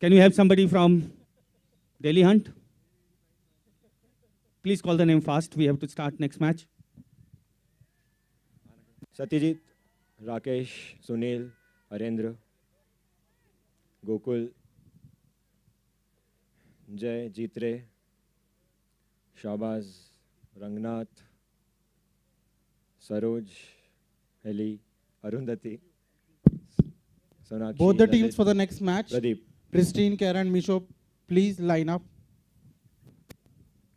Can we have somebody from Delhi Hunt? Please call the name fast. We have to start next match. Satyajit, Rakesh, Sunil, Arendra, Gokul, Jay, Jitre, Shabaz, Rangnath, Saroj, Heli, Arundhati, Sonakshi. Both the teams for the next match. Pradeep. Pristyn Care and Meesho, please line up.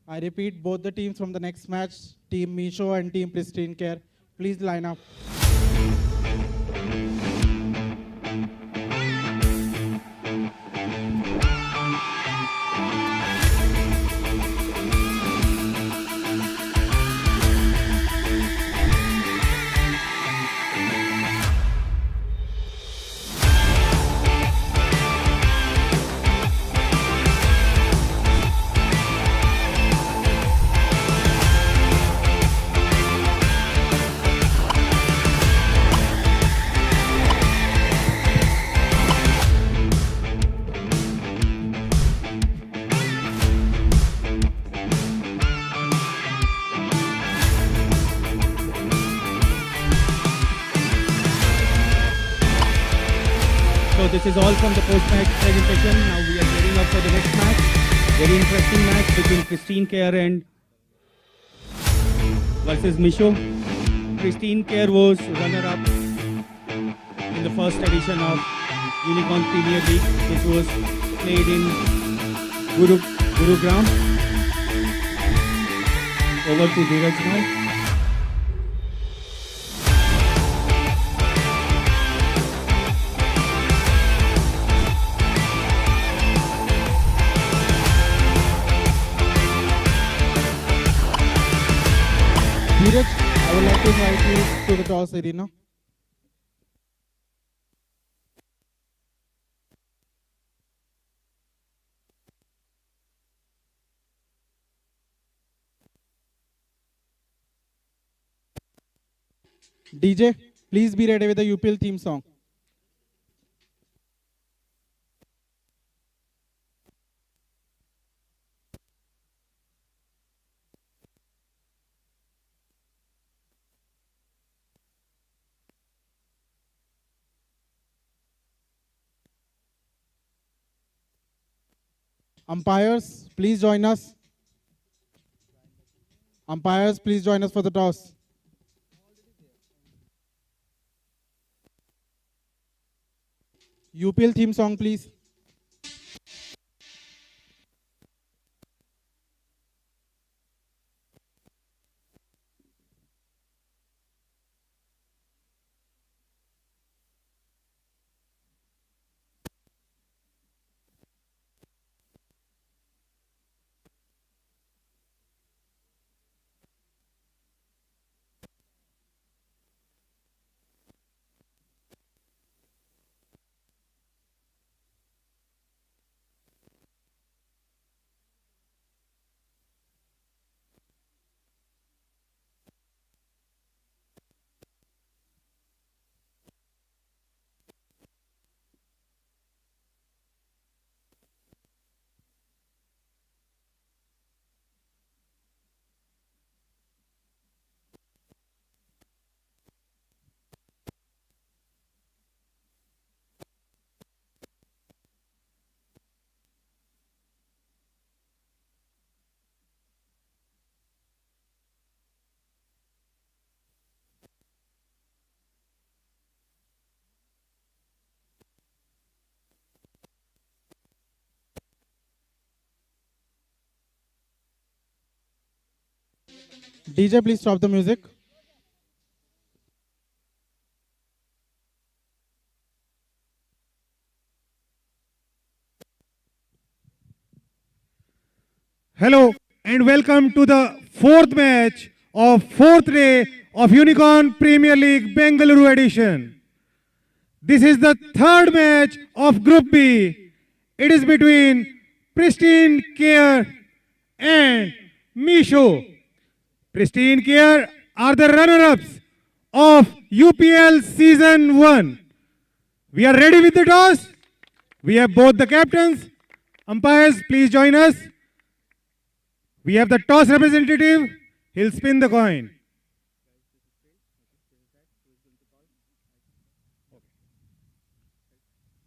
I repeat, both the teams from the next match, Team Meesho and Team Pristyn Care, please line up. So this is all from the post-match presentation. Now we are gearing up for the next match. Very interesting match between Pristyn Care and versus Meesho. Pristyn Care was runner-up in the first edition of Unicorn Premier League, which was played in Gurugram. Over to Dheeraj now. Dheeraj, I would like to invite you to the toss arena. DJ, please be ready with the UPL theme song. Umpires, please join us. Umpires, please join us for the toss. UPL theme song, please. DJ, please stop the music. Hello and welcome to the fourth match of fourth day of Unicorn Premier League Bengaluru edition. This is the third match of Group B. It is between Pristyn Care and Meesho. Pristyn Care are the runner-ups of UPL Season 1. We are ready with the toss. We have both the captains. Umpires, please join us. We have the toss representative. He'll spin the coin.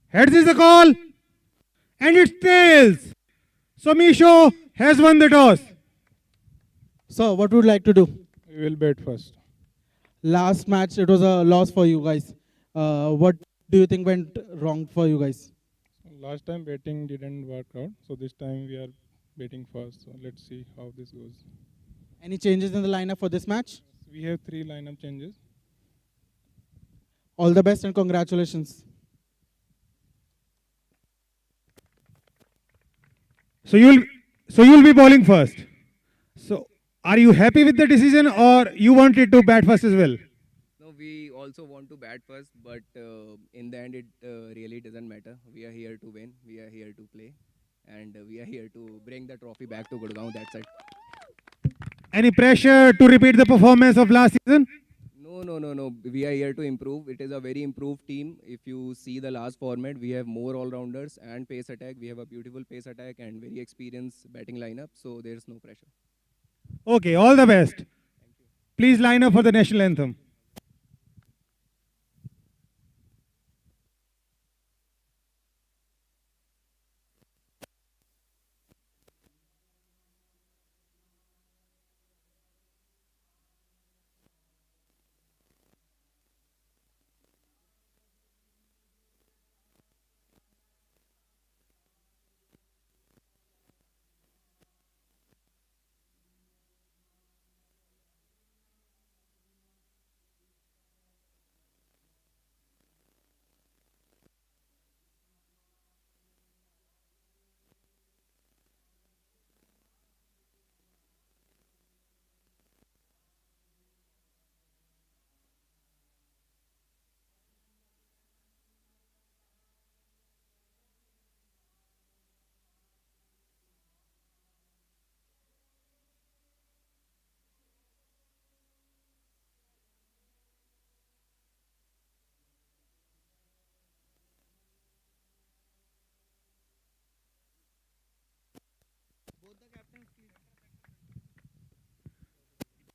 Heads is the call. And it's tails. So Meesho has won the toss. So what would you like to do? We will bet first. Last match, it was a loss for you guys. What do you think went wrong for you guys? Last time betting didn't work out, so this time we are betting first. So let's see how this goes. Any changes in the lineup for this match? We have 3 lineup changes. All the best and congratulations. So you'll be bowling first. So are you happy with the decision or you wanted to bat first as well? No, we also want to bat first, but in the end, it really doesn't matter. We are here to win. We are here to play, and we are here to bring the trophy back to Gurgaon. That's it. Any pressure to repeat the performance of last season? No. We are here to improve. It is a very improved team. If you see the last format, we have more all-rounders and pace attack. We have a beautiful pace attack and very experienced batting lineup, so there is no pressure. Okay, all the best. Please line up for the national anthem.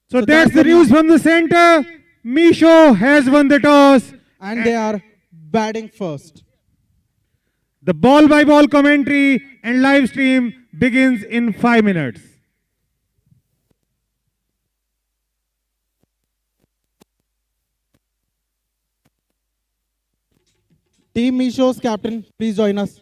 So that's the news from the center. Meesho has won the toss. And they are batting first. The ball-by-ball commentary and live stream begins in 5 minutes. Team Meesho's captain, please join us.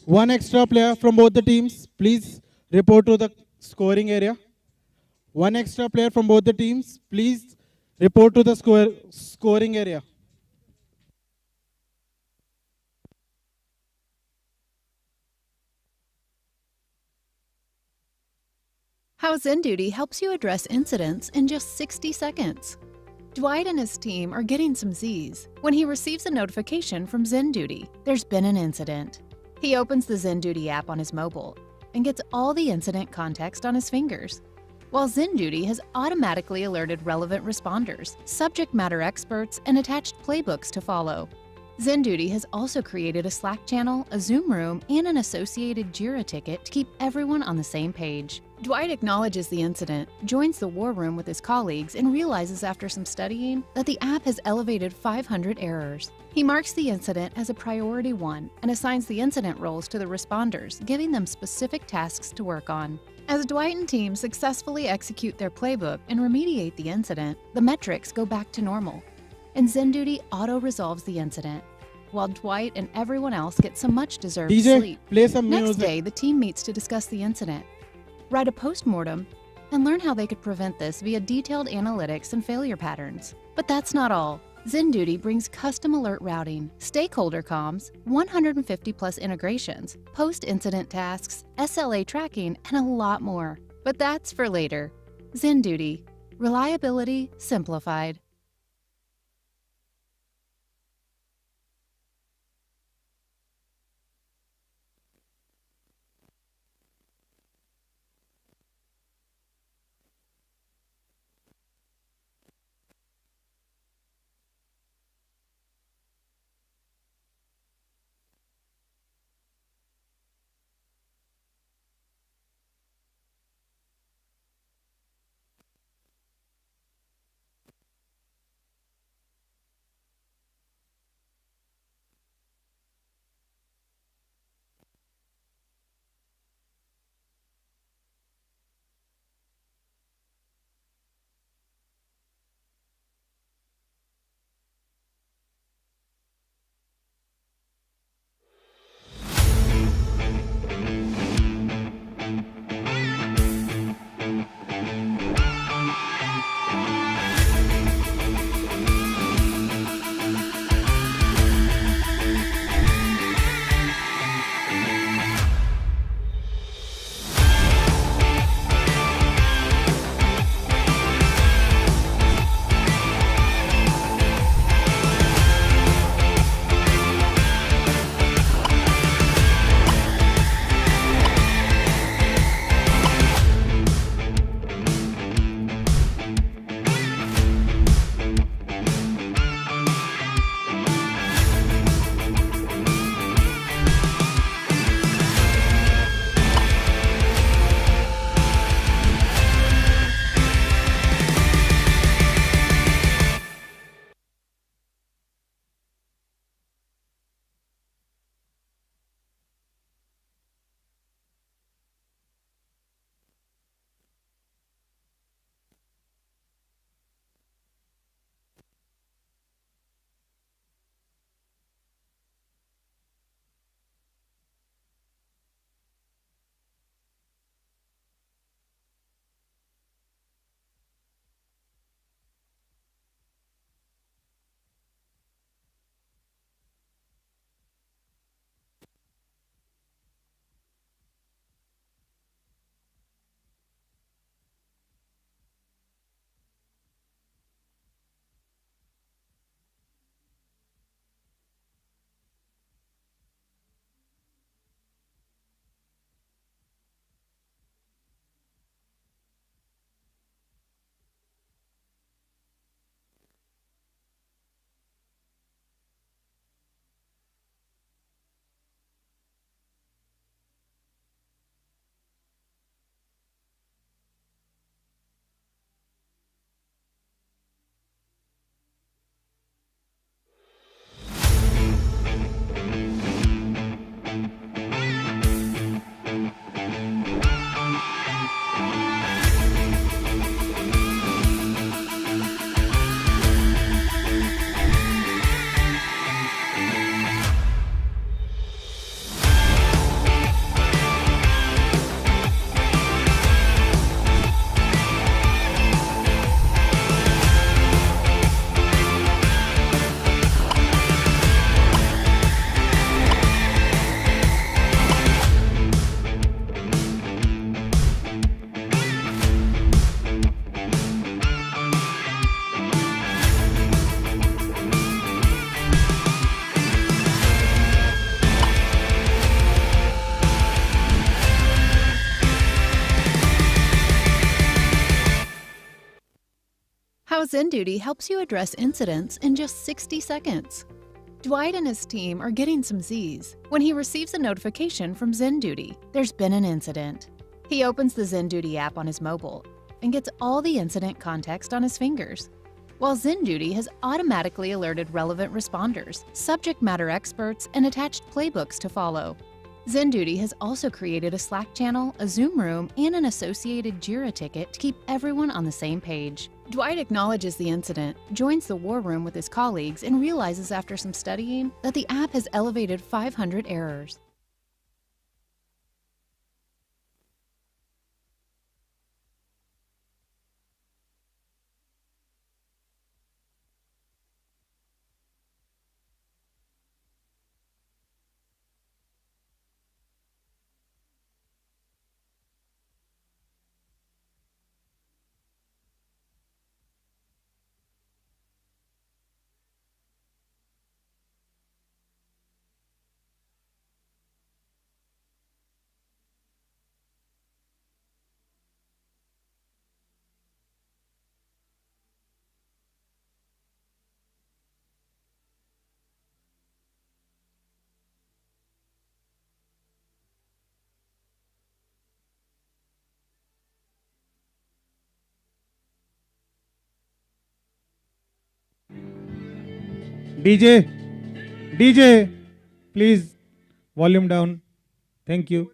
One extra player from both the teams, please report to the scoring area. One extra player from both the teams, please report to the scoring area. How Zen Duty helps you address incidents in just 60 seconds. Dwight and his team are getting some Z's when he receives a notification from Zen Duty. There's been an incident. He opens the Zen Duty app on his mobile and gets all the incident context on his fingers, while Zen Duty has automatically alerted relevant responders, subject matter experts, and attached playbooks to follow. Zen Duty has also created a Slack channel, a Zoom room, and an associated Jira ticket to keep everyone on the same page. Dwight acknowledges the incident, joins the war room with his colleagues, and realizes after some studying that the app has elevated 500 errors. He marks the incident as a priority 1 and assigns the incident roles to the responders, giving them specific tasks to work on. As Dwight and team successfully execute their playbook and remediate the incident, the metrics go back to normal, and Zen Duty auto-resolves the incident, while Dwight and everyone else get some much-deserved DJ, sleep. play some Next music. day, the team meets to discuss the incident, write a post-mortem, and learn how they could prevent this via detailed analytics and failure patterns. But that's not all. ZenDuty brings custom alert routing, stakeholder comms, 150 plus integrations, post-incident tasks, SLA tracking, and a lot more. But that's for later. ZenDuty. Reliability simplified. How ZenDuty helps you address incidents in just 60 seconds. Dwight and his team are getting some Z's when he receives a notification from ZenDuty. There's been an incident. He opens the ZenDuty app on his mobile and gets all the incident context on his fingers, while ZenDuty has automatically alerted relevant responders, subject matter experts, and attached playbooks to follow. ZenDuty has also created a Slack channel, a Zoom room, and an associated Jira ticket to keep everyone on the same page. Dwight acknowledges the incident, joins the war room with his colleagues, and realizes after some studying that the app has elevated 500 errors. DJ, DJ, please volume down. Thank you.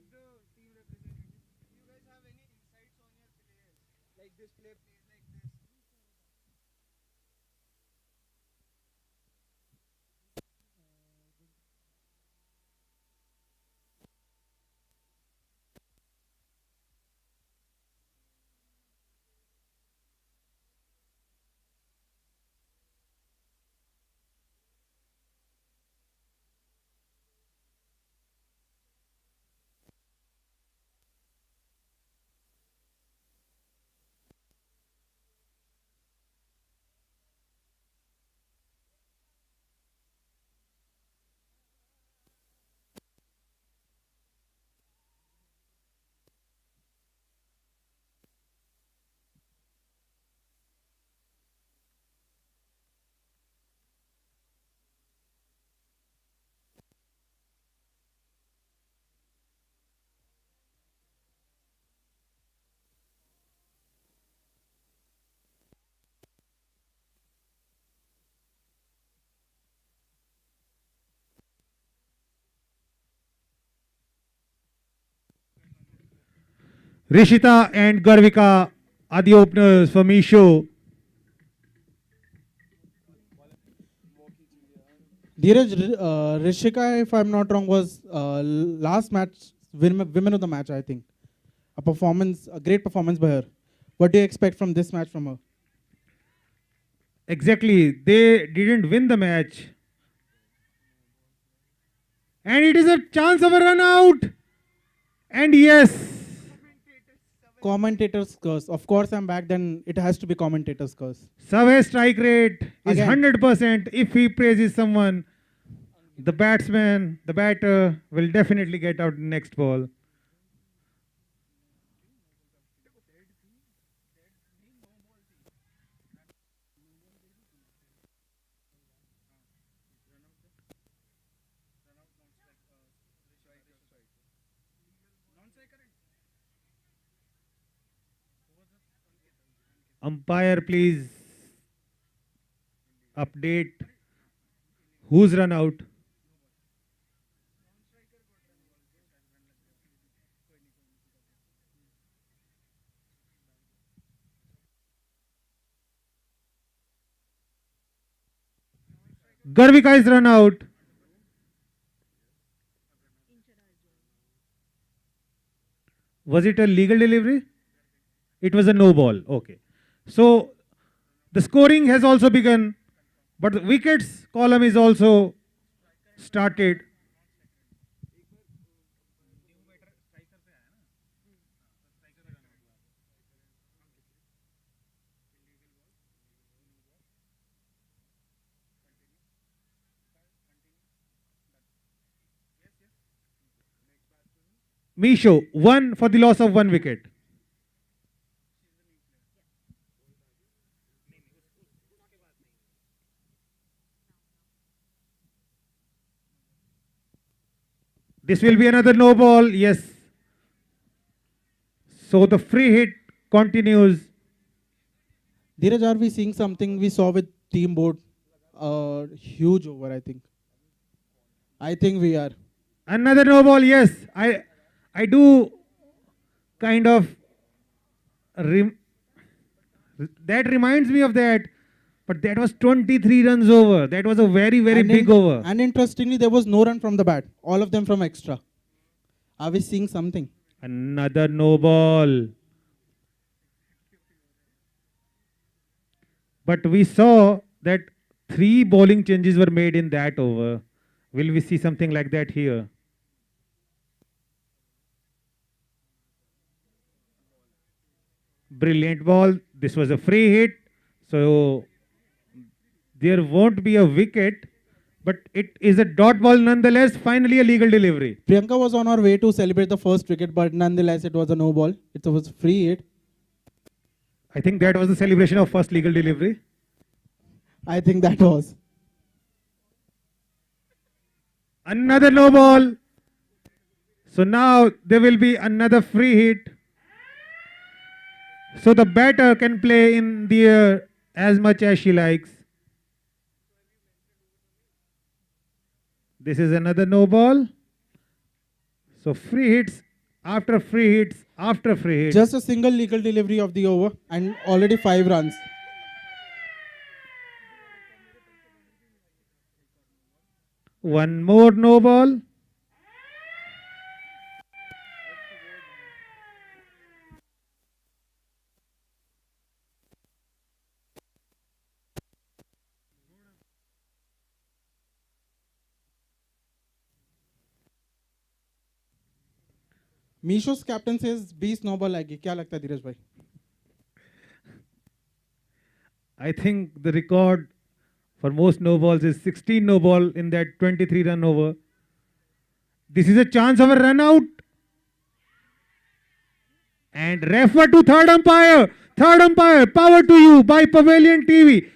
Rishita and Garvika are the openers for Meesho. Dheeraj, Rishika, if I'm not wrong, was last match, women of the match, I think. A great performance by her. What do you expect from this match from her? Exactly, they didn't win the match. And it is a chance of a run out. And yes, Commentator's curse. Of course, I'm back, then it has to be commentator's curse. Sav's strike rate is Again. 100%. If he praises someone, the batsman, the batter will definitely get out the next ball. Umpire, please update who's run out. Garvika is run out. Was it a legal delivery? It was a no ball. Okay. So the scoring has also begun, but the wickets column is also started. Meesho, 1 for the loss of 1 wicket. This will be another no ball, yes. So the free hit continues. Dheeraj, are we seeing something we saw with team board? Huge over, I think. I think we are. Another no ball, yes. I do kind of, that reminds me of that, but that was 23 runs over. That was a very, very big over. And interestingly, there was no run from the bat. All of them from extra. Are we seeing something? Another no ball. But we saw that 3 bowling changes were made in that over. Will we see something like that here? Brilliant ball. This was a free hit. So there won't be a wicket, but it is a dot ball nonetheless. Finally a legal delivery. Priyanka was on her way to celebrate the first wicket, but nonetheless it was a no ball. It was free hit. I think that was the celebration of first legal delivery. I think that was. Another no ball. So now there will be another free hit. So the batter can play in the air as much as she likes. This is another no ball. So free hits after free hits after free hits. Just a single legal delivery of the over and already 5 runs. One more no ball. Meesho's captain says 20 no ball आएगी. क्या लगता है धीरज भाई? I think the record for most no balls is 16 no ball in that 23 run over. This is a chance of a run out. And refer to third umpire. Third umpire, power to you by Pavilion TV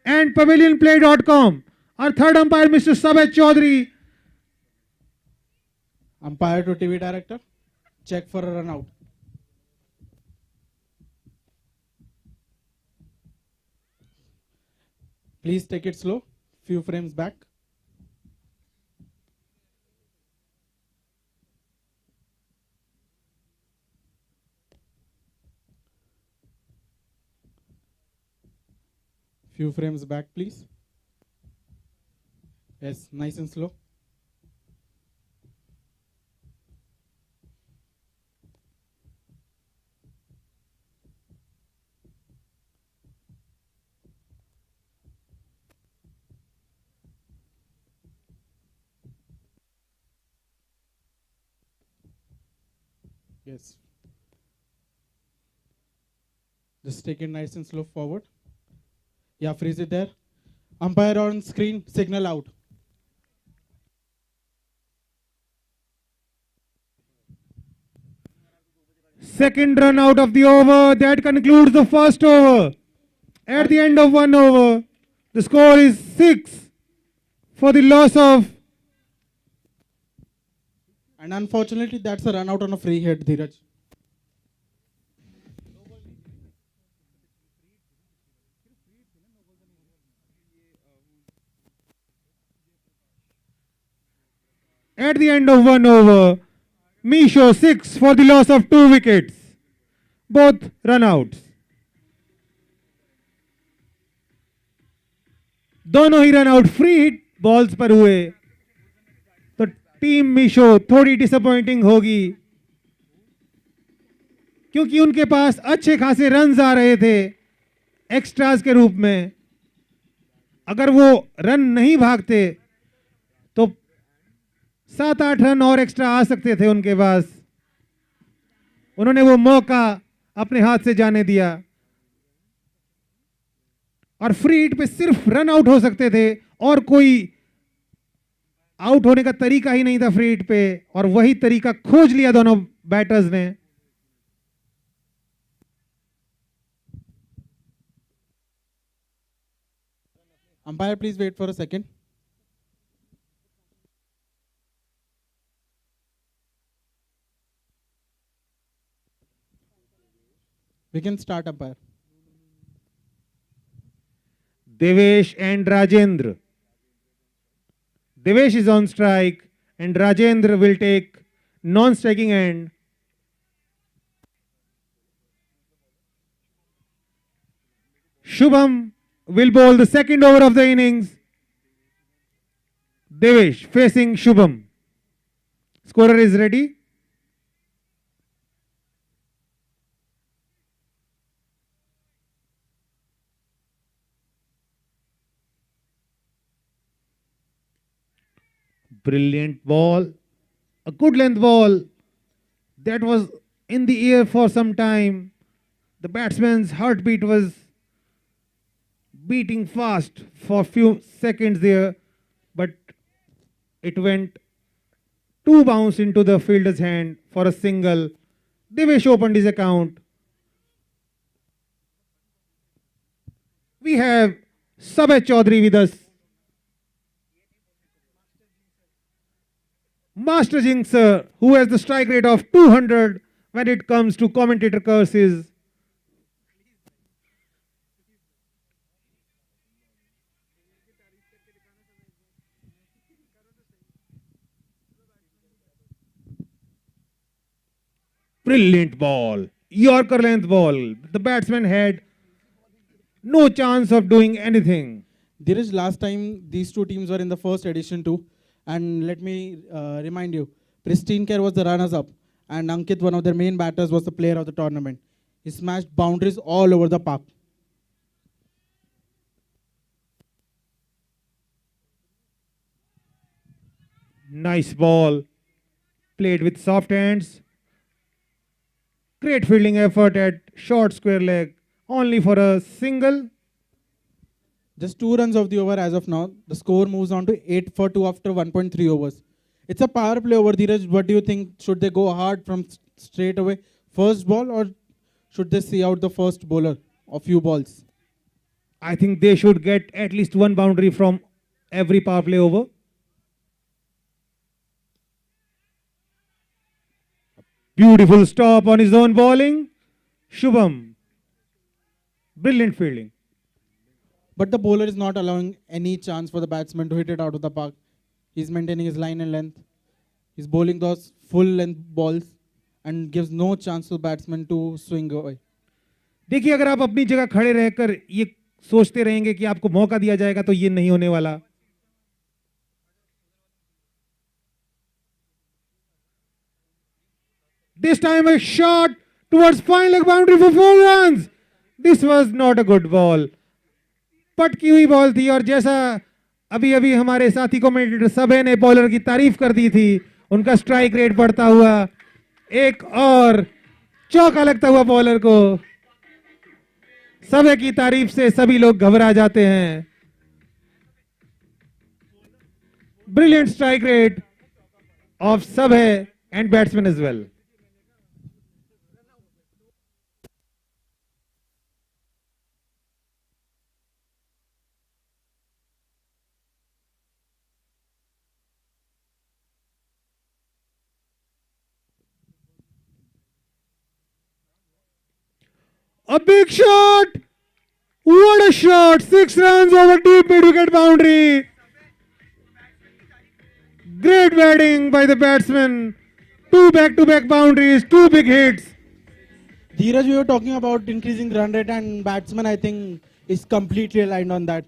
and pavilionplay.com. Our third umpire, Mr. Sabet Chaudhary. Umpire to TV director. Check for a run out. Please take it slow. Few frames back. Few frames back, please. Yes, nice and slow. Yes. Just take it nice and slow forward. Yeah, freeze it there. Umpire on screen, signal out. Second run out of the over. That concludes the first over. At the end of 1 over, the score is 6 for the loss of. And unfortunately, that's a run out on a free hit, Dheeraj. At the end of 1 over, Meesho 6 for the loss of 2 wickets. Both run outs. दोनों ही run out free hit balls पर हुए तो team Meesho थोड़ी disappointing होगी क्योंकि उनके पास अच्छे खासे रन्स आ रहे थे एक्स्ट्रास के रूप में. अगर वो रन नहीं भागते तो 7-8 रन और एक्स्ट्रा आ सकते थे उनके पास. उन्होंने वो मौका अपने हाथ से जाने दिया और फ्री हिट पे सिर्फ रन आउट हो सकते थे और कोई आउट होने का तरीका ही नहीं था फ्री हिट पे और वही तरीका खोज लिया दोनों बैटर्स ने. Umpire, please wait for a second. We can start, umpire. Devesh and Rajendra. Devesh is on strike and Rajendra will take non-striking end. Shubham will bowl the second over of the innings. Devesh facing Shubham. Scorer is ready. Brilliant ball. A good length ball. That was in the air for some time. The batsman's heartbeat was beating fast for a few seconds there, but it went 2 bounce into the fielder's hand for a single. Devesh opened his account. We have Sabet Chaudhary with us. Master Jinxer, who has the strike rate of 200 when it comes to commentator curses. Brilliant ball. Yorker length ball. The batsman had no chance of doing anything. Dheeraj, last time these two teams were in the first edition too. And let me remind you, Pristyn Care was the runners-up. And Ankit, one of their main batters, was the player of the tournament. He smashed boundaries all over the park. Nice ball. Played with soft hands. Great fielding effort at short square leg. Only for a single. Just 2 runs of the over as of now. The score moves on to 8 for 2 after 1.3 overs. It's a power play over, Dheeraj. What do you think? Should they go hard from straight away first ball, or should they see out the first bowler of few balls? I think they should get at least one boundary from every power play over. Beautiful stop on his own bowling. Shubham. Brilliant fielding. But the bowler is not allowing any chance for the batsman to hit it out of the park. He's maintaining his line and length. He's bowling those full length balls and gives no chance to the batsman to swing away. देखिए, अगर आप अपनी जगह खड़े रहकर ये सोचते रहेंगे कि आपको मौका दिया जाएगा तो ये नहीं होने वाला. This time a shot towards fine leg boundary for 4 runs. This was not a good ball. पटकी हुई बॉल थी और जैसा अभी अभी हमारे साथी कमेंटेटर सभे ने बॉलर की तारीफ कर दी थी, उनका स्ट्राइक रेट बढ़ता हुआ, एक और चौका लगता हुआ बॉलर को. सभे की तारीफ से सभी लोग घबरा जाते हैं. Brilliant strike rate of Sabhe and batsman as well. A big shot! What a shot! 6 runs over deep mid-wicket boundary. Great batting by the batsman. 2 back-to-back boundaries, 2 big hits. Dheeraj, we were talking about increasing run rate, and batsman, I think, is completely aligned on that.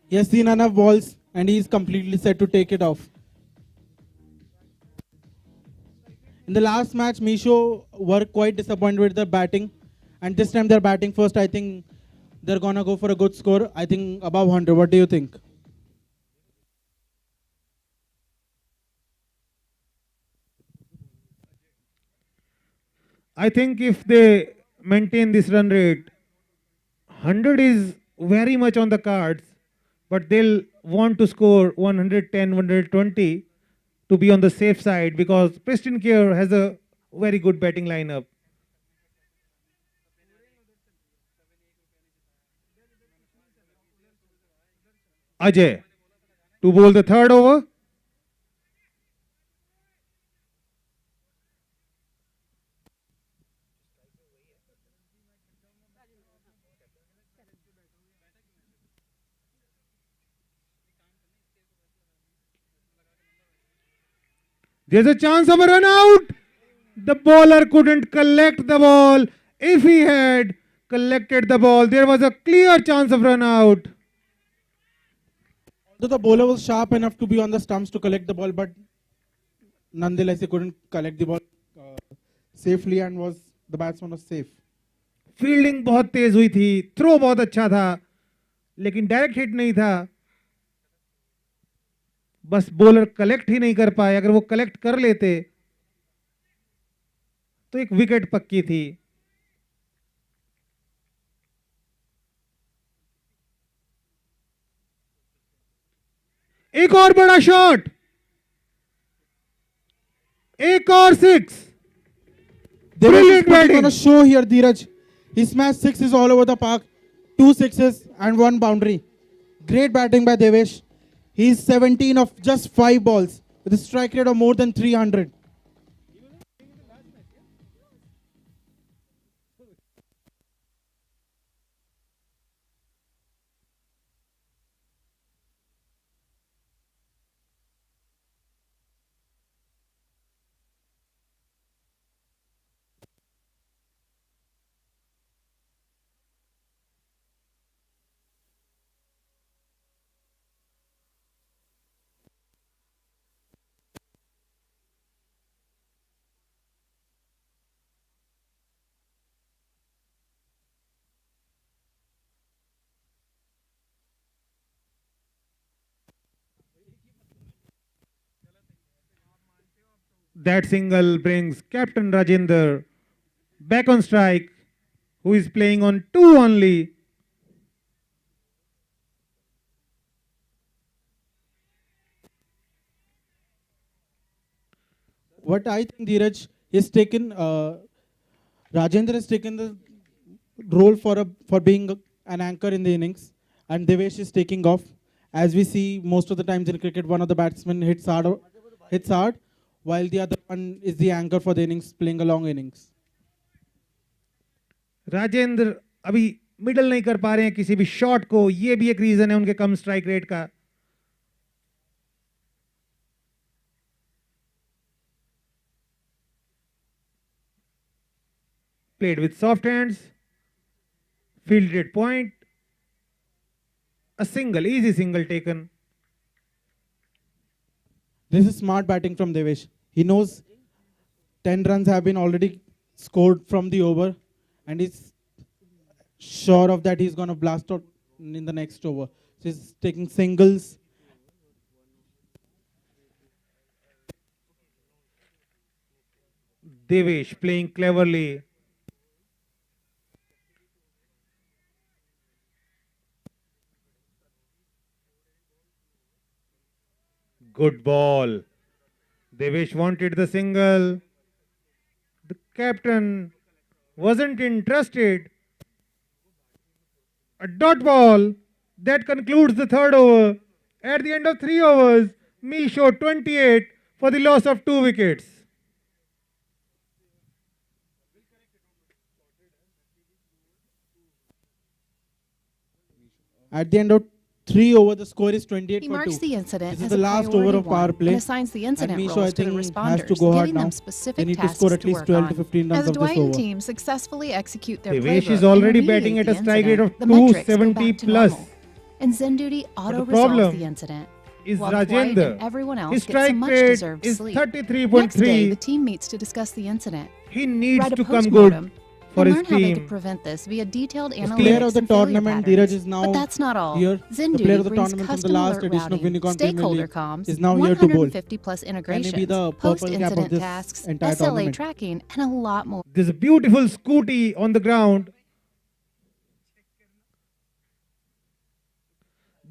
He has seen enough balls and he is completely set to take it off. In the last match, Meesho were quite disappointed with their batting, and this time they're batting first. I think they're gonna go for a good score. I think above 100. What do you think? I think if they maintain this run rate, 100 is very much on the cards, but they'll want to score 110, 120 to be on the safe side because Pristyn Care has a very good batting lineup. Ajay to bowl the third over. There's a chance of a run out. The bowler couldn't collect the ball. If he had collected the ball, there was a clear chance of run out. Although the bowler was sharp enough to be on the stumps to collect the ball, but nonetheless he couldn't collect the ball safely, and the batsman was safe. Fielding बहुत तेज हुई थी, throw बहुत अच्छा था, लेकिन direct hit नहीं था. बस बॉलर कलेक्ट ही नहीं कर पाए. अगर वो कलेक्ट कर लेते तो एक विकेट पक्की थी. एक और बड़ा शॉट, एक और 6. Brilliant batting. On a show here, Dheeraj. He smashed 6s all over the park, 2 6s and 1 boundary. Great batting by Devesh. He's 17 of just 5 balls with a strike rate of more than 300. That single brings Captain Rajendra back on strike, who is playing on 2 only. What I think Dheeraj is taken, Rajendra has taken the role for being an anchor in the innings, and Devesh is taking off. As we see most of the times in cricket, one of the batsmen hits hard, while the other one is the anchor for the innings, playing a long innings. Rajendra अभी middle नहीं कर पा रहे हैं किसी भी shot को, ये भी एक रीजन है उनके कम स्ट्राइक रेट का. Played with soft hands, fielded point, a single, easy single taken. This is smart batting from Devesh. He knows 10 runs have been already scored from the over, and he's sure of that he's going to blast out in the next over. So he's taking singles. Devesh playing cleverly. Good ball. Devesh wanted the single. The captain wasn't interested. A dot ball. That concludes the third over. At the end of 3 overs, Meesho 28 for the loss of 2 wickets. At the end of 3 over, the score is 28 He for 2. marks the incident This is as the a last priority over of power one play. and assigns the incident And Meesho, roles I to the think, responders, has to go hard giving now. them They specific need to tasks score at to least work 12 on. to 15 runs As of this Dwight and over. team successfully execute their Devesh playbook is already and batting remediate at a the strike rate of incident, the metrics go 270 back to plus. normal, and Zen Duty auto-resolves problem the incident. Is While Dwight Rajendra. and everyone His else gets strike some rate much-deserved is sleep. Next day, the 33.3. team meets to discuss the incident. He needs Write a to come postmortem good for and his learn how they team. could prevent this via detailed The analytics player of the and failure tournament, patterns. Dheeraj, is now But that's not all. here. Zen The Duty player of the brings tournament from the custom last alert edition of routing, Unicorn Premier stakeholder League comms, is now here to bowl. 150 plus Can he integrations, be the purple cap of post-incident this tasks, entire SLA tournament? tracking, and a lot more. There's a beautiful scooty on the ground.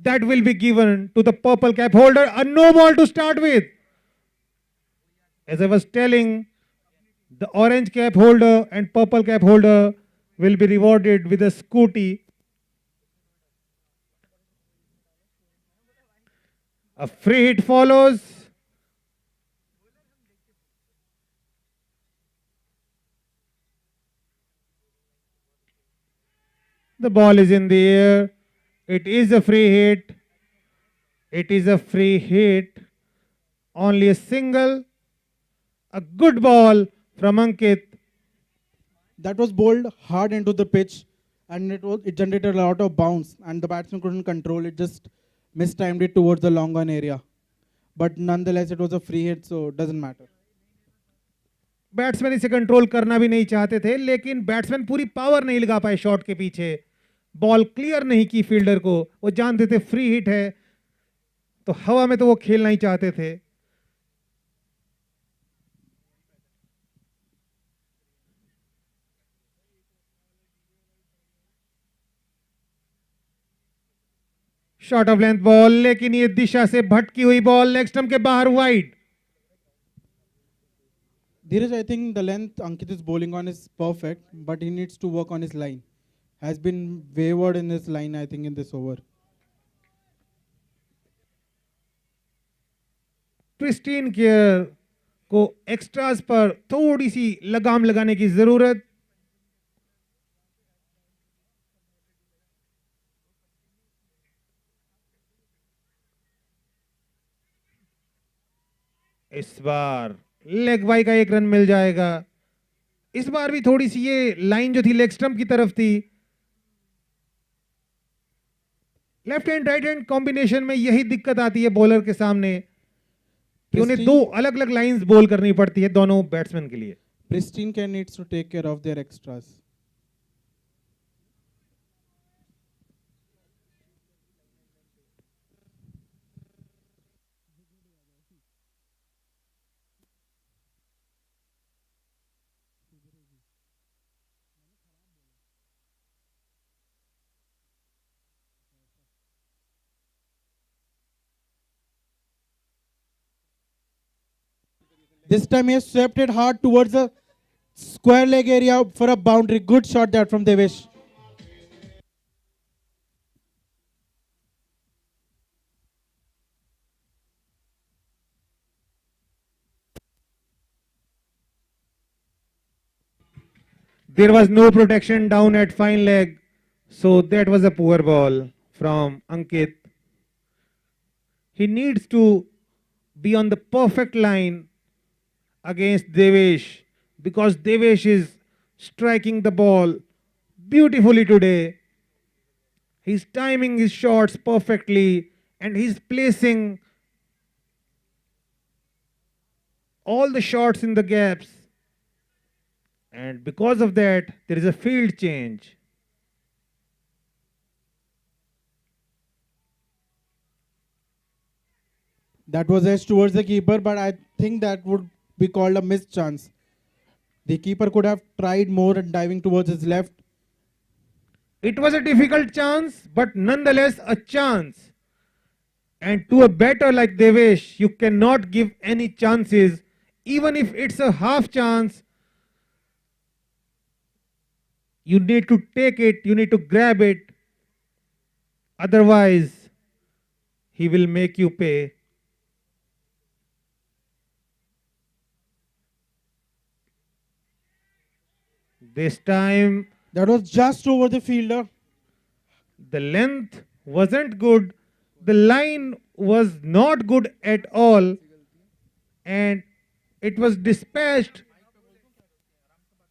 That will be given to the purple cap holder. A no ball to start with. As I was telling, the orange cap holder and purple cap holder will be rewarded with a scooty. A free hit follows. The ball is in the air. It is a free hit. It is a free hit. Only a single. A good ball from Ankit. That was bowled hard into the pitch, and it generated a lot of bounce, and the batsman couldn't control it, just mistimed it towards the long on area. But nonetheless, it was a free hit, so it doesn't matter. Batsman इसे control करना भी नहीं चाहते थे, लेकिन batsman पूरी power नहीं लगा पाए शॉट के पीछे. बॉल क्लियर नहीं की फील्डर को. वो जानते थे फ्री हिट है, तो हवा में तो वो खेलना ही चाहते थे. शॉर्ट ऑफ लेंथ बॉल, लेकिन ये दिशा से भटकी हुई बॉल लेग स्टंप के बाहर wide. Dheeraj, I think the length Ankit is bowling on is perfect, but he needs to work on his line. Has been wayward in his line, I think, in this over. Pristine care को extras पर थोड़ी सी लगाम लगाने की जरूरत. इस बार leg bye का 1 run मिल जाएगा. इस बार भी थोड़ी सी ये लाइन जो थी लेग स्टंप की तरफ थी. Left hand right hand combination में यही दिक्कत आती है बॉलर के सामने कि उन्हें 2 अलग अलग लाइंस बॉल करनी पड़ती है दोनों बैट्समैन के लिए. Pristyn Care needs to take care of their extras. This time he has swept it hard towards the square leg area for a boundary. Good shot there from Devesh. There was no protection down at fine leg, so that was a poor ball from Ankit. He needs to be on the perfect line against Devesh because Devesh is striking the ball beautifully today. He's timing his shots perfectly and he's placing all the shots in the gaps. And because of that, there is a field change. That was edge towards the keeper, but I think that would be called a missed chance. The keeper could have tried more and diving towards his left. It was a difficult chance, but nonetheless a chance. And to a batter like Devesh, you cannot give any chances. Even if it's a half chance, you need to take it, you need to grab it. Otherwise, he will make you pay. This time, That was just over the fielder. the length wasn't good, the line was not good at all, and it was dispatched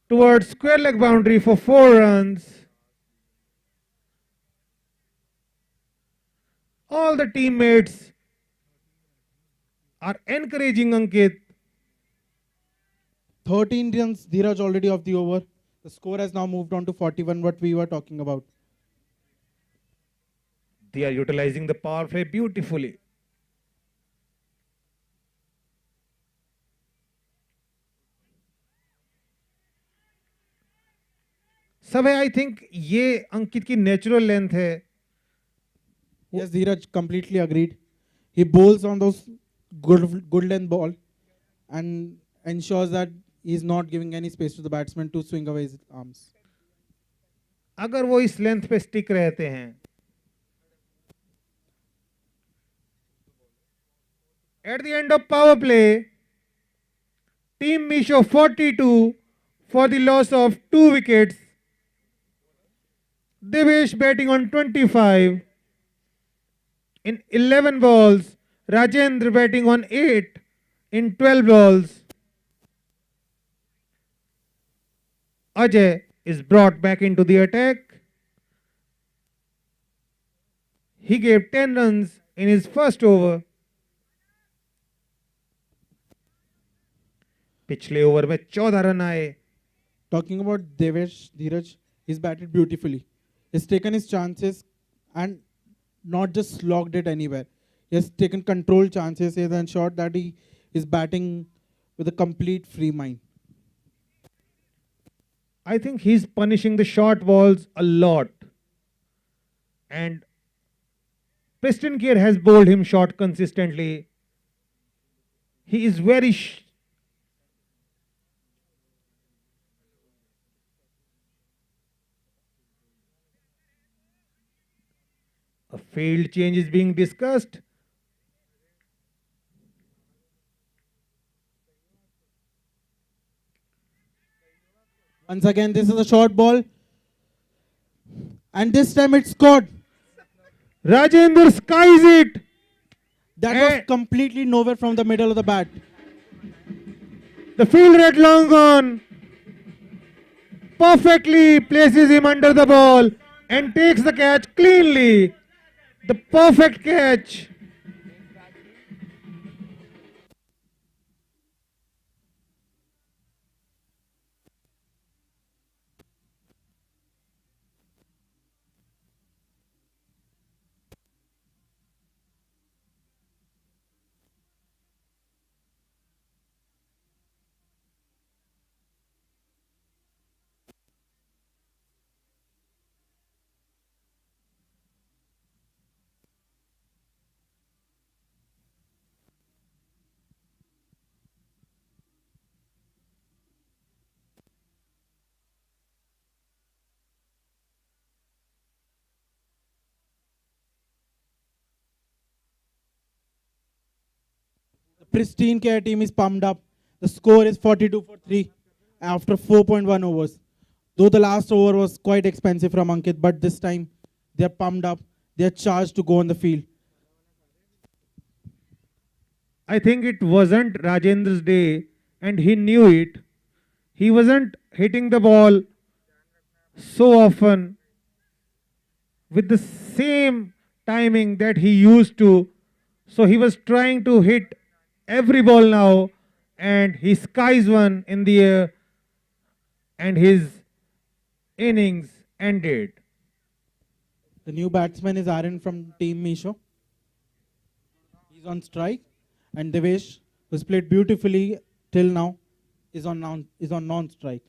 towards square leg boundary for 4 runs. All the teammates are encouraging Ankit. 13 runs, Dheeraj already off the over. The score has now moved on to 41, what we were talking about. They are utilizing the power play beautifully. सब है, I think ये अंकित की natural length है. Yes, Dheeraj completely agreed. He bowls on those good length ball and ensures that he's not giving any space to the batsman to swing away his arms. अगर वो इस length पे stick रहते हैं, at the end of power play, team Meesho 42 for the loss of 2 wickets. Devesh batting on 25. In 11 balls, Rajendra batting on 8 in 12 balls. Ajay is brought back into the attack. He gave 10 runs in his first over. पिछले over में 14 run आए. Talking about Devesh, Dheeraj, he's batted beautifully. He's taken his chances and not just slogged it anywhere. He has taken controlled chances. He has ensured that he is batting with a complete free mind. I think he's punishing the short balls a lot. And Pristyn Care has bowled him short consistently. He is very a field change is being discussed. Once again, this is a short ball. And this time it's scored. Rajendra skies it. That was completely nowhere from the middle of the bat. The field red long on perfectly places him under the ball and takes the catch cleanly. The perfect catch. Pristyn Care team is pumped up. The score is 42-3 after 4.1 overs. Though the last over was quite expensive from Ankit, but this time they're pumped up. They're charged to go on the field. I think it wasn't Rajendra's day, and he knew it. He wasn't hitting the ball so often with the same timing that he used to. So he was trying to hit every ball now, and he skies one in the air, and his innings ended. The new batsman is Aaron from Team Meesho. He's on strike, and Devesh, who's played beautifully till now, is on non-strike.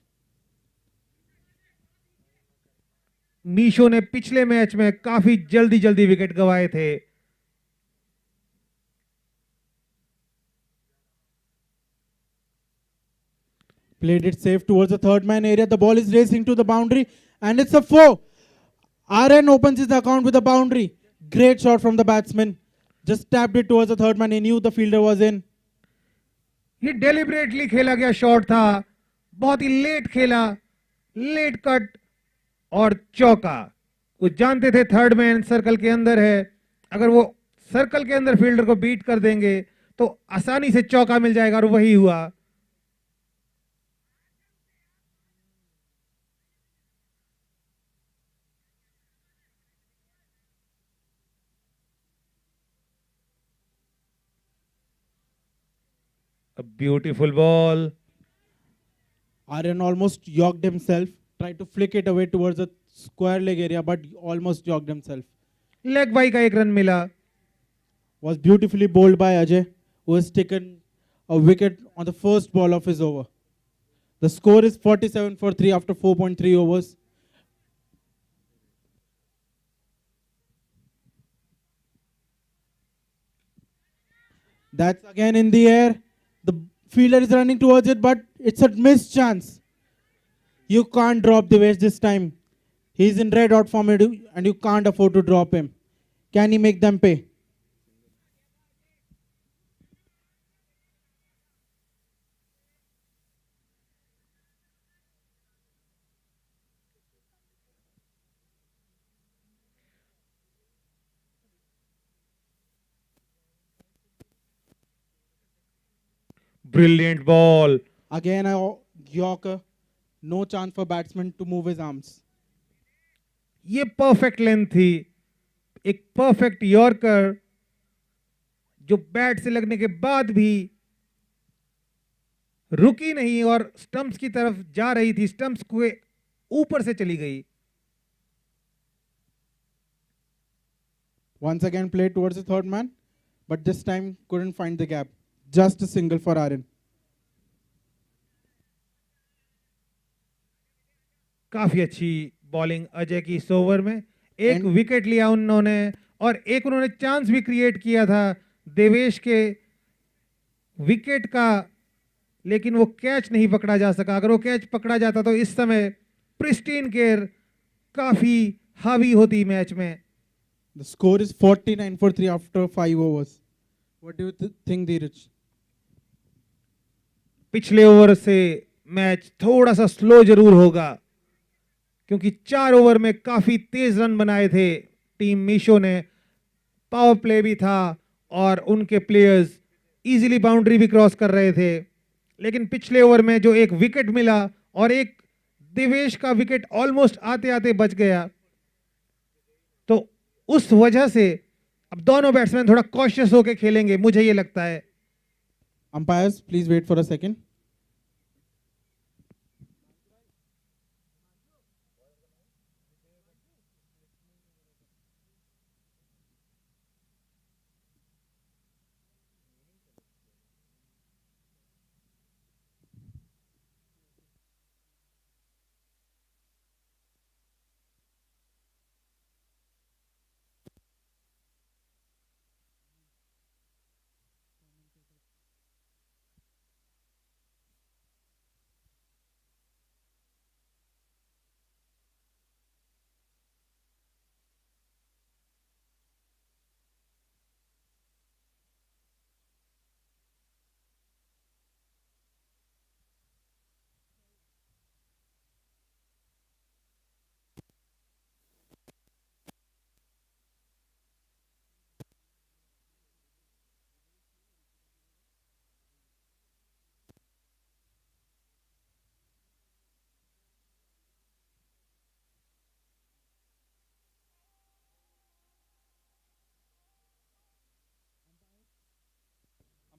Meesho ने पिछले match में काफी जल्दी जल्दी wicket गंवाए थे. Played it safe towards the third man area. The ball is racing to the boundary, and it's a 4. RN opens his account with a boundary. Great shot from the batsman. Just tapped it towards the third man. He knew the fielder was in. ये deliberately खेला गया shot था, बहुत ही late खेला, late cut और चौका. वो जानते थे थर्ड मैन सर्कल के अंदर है, अगर वो सर्कल के अंदर फील्डर को बीट कर देंगे तो आसानी से चौका मिल जाएगा, और वही हुआ. A beautiful ball. Aryan almost yogged himself, tried to flick it away towards the square leg area, but almost yogged himself. Leg bye का एक रन मिला. Was beautifully bowled by Ajay, who has taken a wicket on the first ball of his over. The score is 47-3 after 4.3 overs. That's again in the air. The fielder is running towards it, but it's a missed chance. You can't drop Devesh this time. He's in red hot form and you can't afford to drop him. Can he make them pay? Brilliant ball. Again a Yorker. No chance for batsman to move his arms. ये perfect length थी, एक perfect yorker जो bat से लगने के बाद भी रुकी नहीं और स्टंप्स की तरफ जा रही थी, स्टंप्स के ऊपर से चली गई. Once again played towards the third man, but this time couldn't find the gap. Just a single for Aryan. काफी अच्छी बॉलिंग अजय की इस ओवर में. एक विकेट लिया उन्होंने और एक उन्होंने चांस भी क्रिएट किया था देवेश के विकेट का, लेकिन वो कैच नहीं पकड़ा जा सका. अगर वो कैच पकड़ा जाता तो इस समय प्रिस्टीन केयर काफी हावी होती मैच में. The score is 49-3 after 5 overs. What do you think, Dheeraj? पिछले ओवर से मैच थोड़ा सा स्लो जरूर होगा, क्योंकि 4 ओवर में काफी तेज रन बनाए थे टीम मीशो ने. पावर प्ले भी था और उनके प्लेयर्स इजीली बाउंड्री भी क्रॉस कर रहे थे. लेकिन पिछले ओवर में जो एक विकेट मिला और एक देवेश का विकेट ऑलमोस्ट आते आते बच गया, तो उस वजह से अब दोनों बैट्समैन थोड़ा कॉशियस होकर खेलेंगे, मुझे ये लगता है. Umpires, please wait for a second.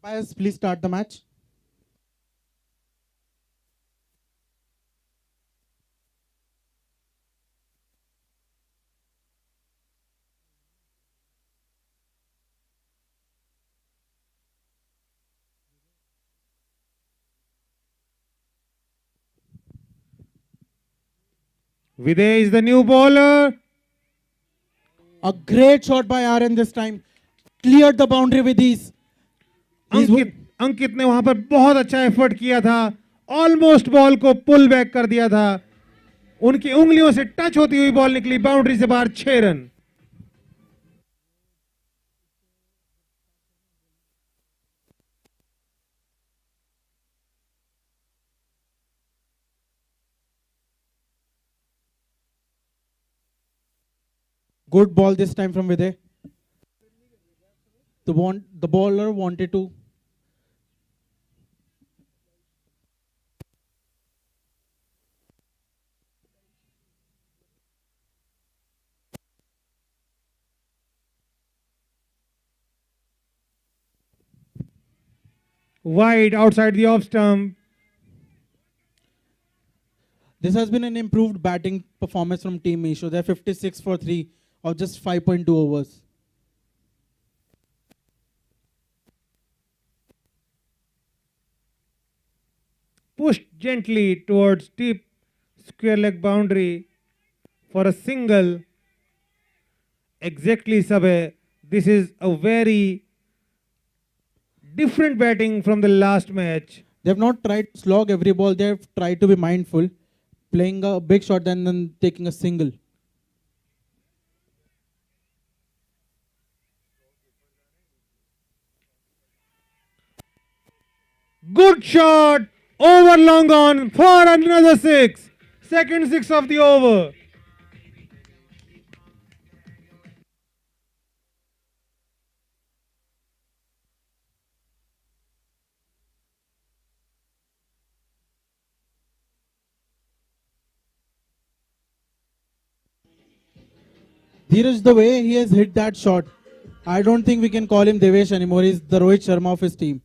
Umpires, please start the match. Viday is the new bowler. A great shot by Aaron this time. Cleared the boundary with ease. अंकित ने वहां पर बहुत अच्छा एफर्ट किया था, ऑलमोस्ट बॉल को pull back कर दिया था, उनकी उंगलियों से टच होती हुई बॉल निकली बाउंड्री से बाहर, 6 run. Good ball this time from Viday. The bowler wanted to. Wide outside the off stump. This has been an improved batting performance from Team Meesho. They're 56 for 3 of just 5.2 overs. Pushed gently towards deep square leg boundary for a single. Exactly, Sabe. This is a very different batting from the last match. They have not tried to slog every ball. They have tried to be mindful, playing a big shot and then taking a single. Good shot. Over long on for another 6. Second 6 of the over. Dheeraj, the way he has hit that shot, I don't think we can call him Devesh anymore. He's the Rohit Sharma of his team.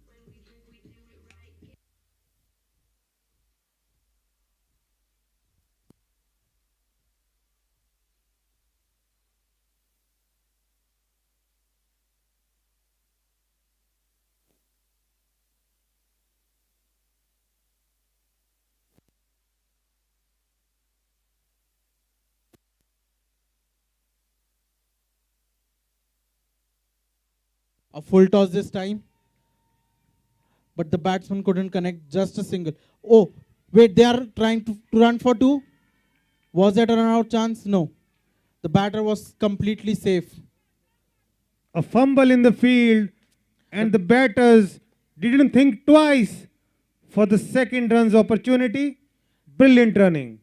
A full toss this time. But the batsman couldn't connect, just a single. Oh, wait, they are trying to run for 2. Was that a run out chance? No. The batter was completely safe. A fumble in the field, and the batters didn't think twice for the second runs opportunity. Brilliant running.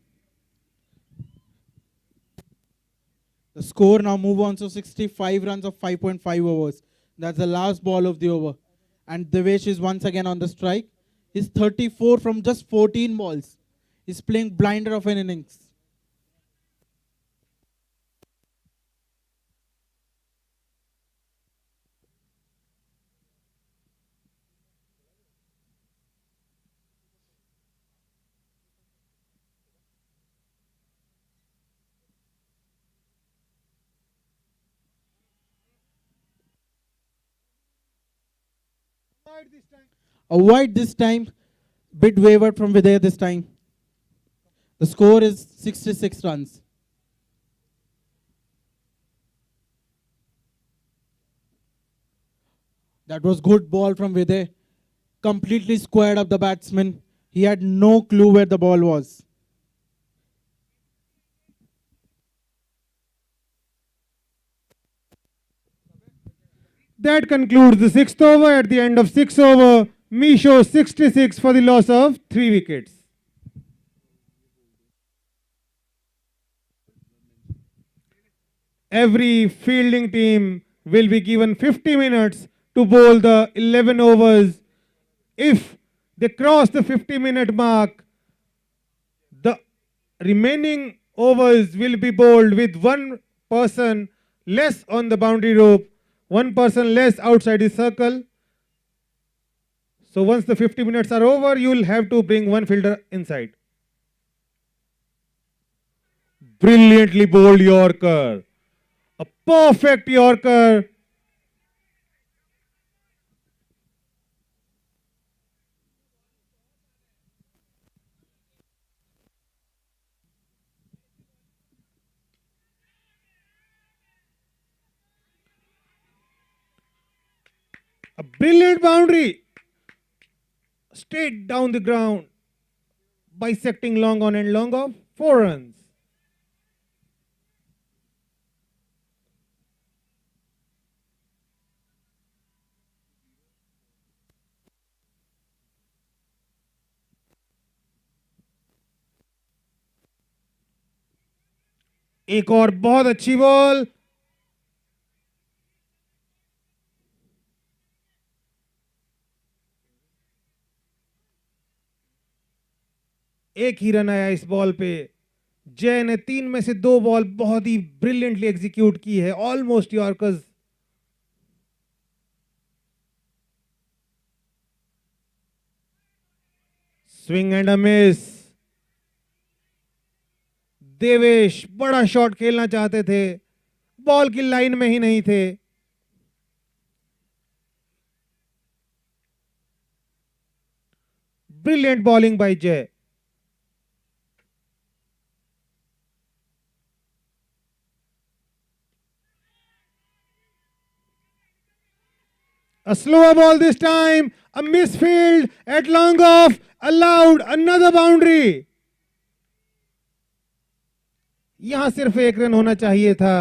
The score now move on to 65 runs of 5.5 overs. That's the last ball of the over. And Devesh is once again on the strike. He's 34 from just 14 balls. He's playing blinder of an innings. A wide this time, bit wavered from Viday this time. The score is 66 runs. That was good ball from Viday. Completely squared up the batsman. He had no clue where the ball was. That concludes the 6th over. At the end of 6 over, Meesho 66 for the loss of 3 wickets. Every fielding team will be given 50 minutes to bowl the 11 overs. If they cross the 50-minute mark, the remaining overs will be bowled with one person less on the boundary rope, one person less outside the circle. So once the 50 minutes are over, you will have to bring one fielder inside. Brilliantly bowled Yorker. A perfect Yorker. A brilliant boundary. Straight down the ground. Bisecting long on and long off. 4 runs. एक और बहुत अच्छी ball. एक ही run आया इस ball पे. जय ने 3 में से 2 बॉल बहुत ही ब्रिलियंटली एग्जीक्यूट की है. Almost yorkers. Swing and a miss. Devesh बड़ा शॉट खेलना चाहते थे, बॉल की लाइन में ही नहीं थे. ब्रिलियंट बॉलिंग बाय जय. A slower ball this time, a misfield at long off, allowed another boundary. यहां सिर्फ 1 रन होना चाहिए था.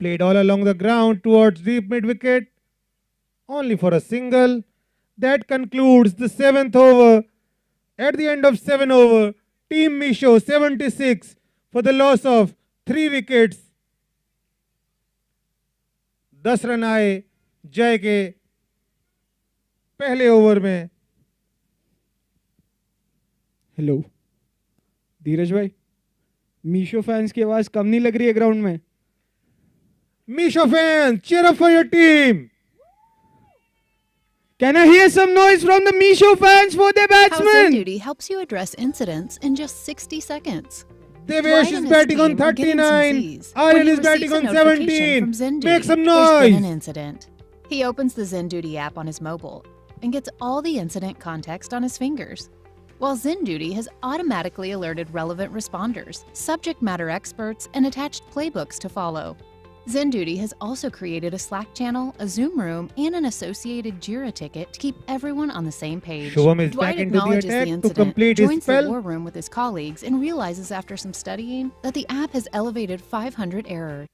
Played all along the ground towards deep mid wicket, only for a single. That concludes the 7th over. At the end of 7 over, Team Meesho 76 for the loss of 3 wickets. 10 run आए जय के पहले over में. Hello धीरज भाई, Meesho fans की आवाज कम नहीं लग रही है ग्राउंड में? Meesho fans, cheer up for your team. Can I hear some noise from the Meesho fans for their House batsmen? Duty helps you address incidents in just 60 seconds. Devesh is batting on 39. Aryan is batting on 17. Make some There's been an noise. incident. He opens the Zen Duty app on his mobile and gets all the incident context on his fingers. While Zen Duty has automatically alerted relevant responders, subject matter experts, and attached playbooks to follow. Zen Duty has also created a Slack channel, a Zoom room, and an associated Jira ticket to keep everyone on the same page. Shubham is Dwight back into the acknowledges attack the to incident, complete his joins the spell. war room with his colleagues, and realizes after some studying that the app has elevated 500 errors.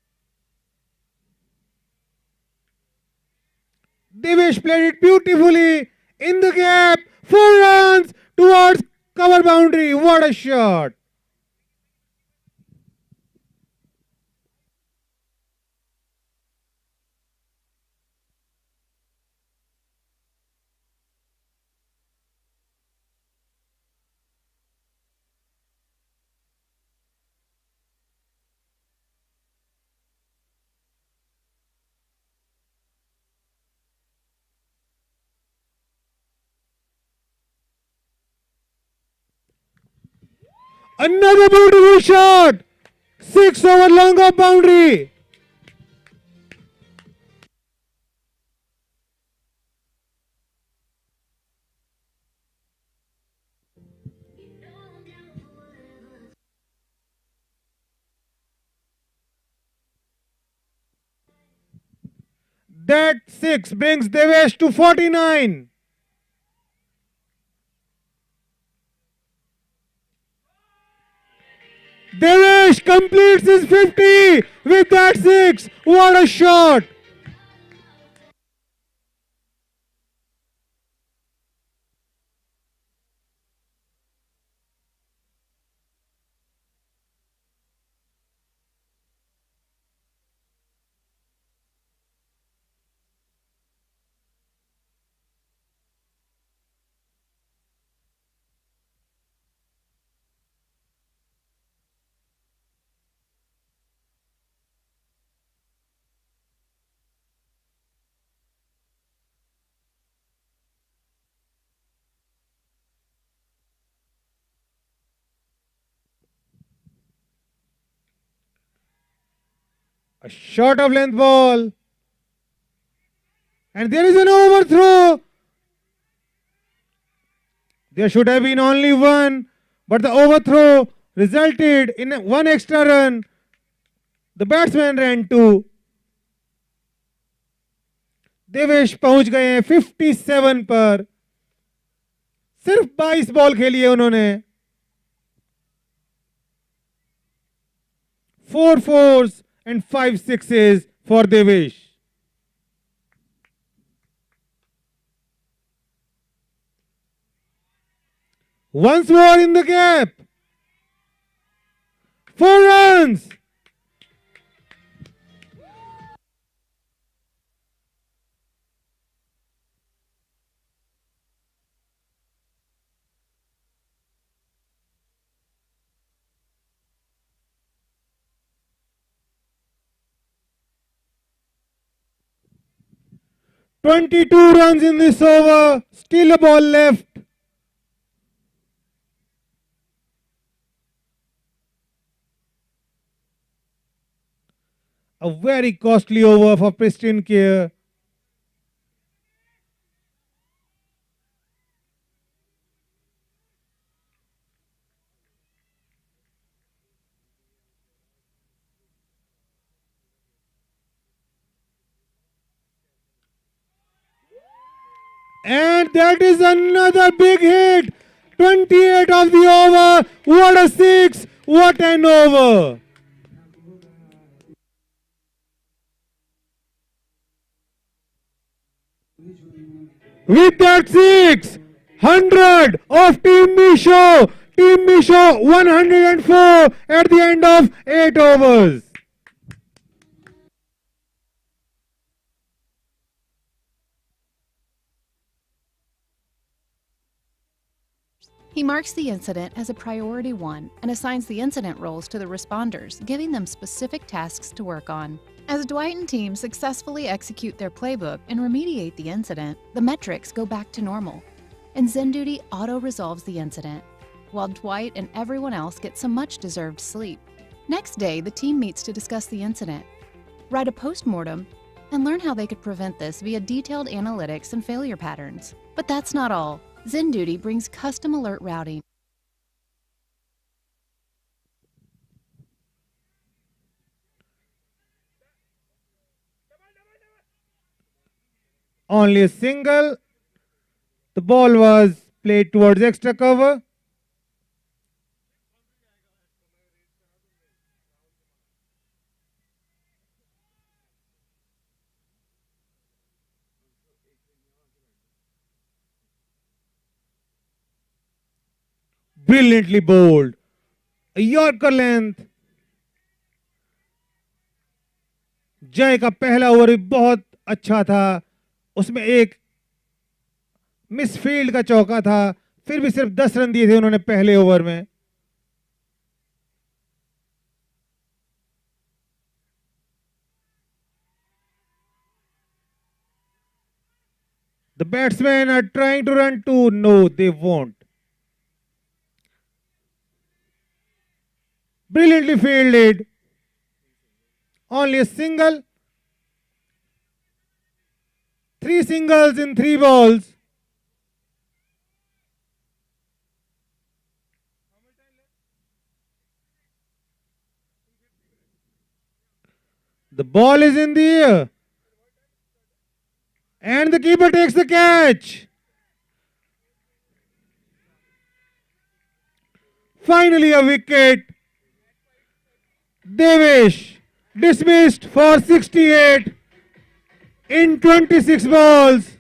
Devesh played it beautifully in the gap. 4 runs towards cover boundary. What a shot. Another beautiful shot. 6 over long off boundary. That 6 brings Devesh to 49. Devesh completes his 50 with that 6. What a shot. A short of length ball. And there is an overthrow. There should have been only one, but the overthrow resulted in one extra run. The batsman ran two. Devesh पहुंच गए हैं 57 पर. सिर्फ 22 ball खेली है उन्होंने. 4 fours and 5 sixes for Devesh. Once more in the gap. 4 runs. "22 runs in this over. Still a ball left. A very costly over for Pristyn Care. And that is another big hit. 28 of the over. What a six. What an over. With that six, 100 of Team Meesho. Team Meesho 104 at the end of 8 overs. He marks the incident as a priority 1 and assigns the incident roles to the responders, giving them specific tasks to work on. As Dwight and team successfully execute their playbook and remediate the incident, the metrics go back to normal, and Zen Duty auto-resolves the incident, while Dwight and everyone else get some much-deserved sleep. Next day, the team meets to discuss the incident, write a post-mortem, and learn how they could prevent this via detailed analytics and failure patterns. But that's not all. Zen Duty brings custom alert routing. Only a single. The ball was played towards extra cover. Brilliantly bowled. A Yorker length. जय का पहला over भी बहुत अच्छा था. उसमें एक misfield का चौका था. फिर भी सिर्फ 10 रन दिए थे उन्होंने पहले ओवर में. The batsmen are trying to run two. No, they won't. Brilliantly fielded. Only a single. 3 singles in 3 balls. The ball is in the air. And the keeper takes the catch. Finally a wicket. Devesh dismissed for 68 in 26 balls.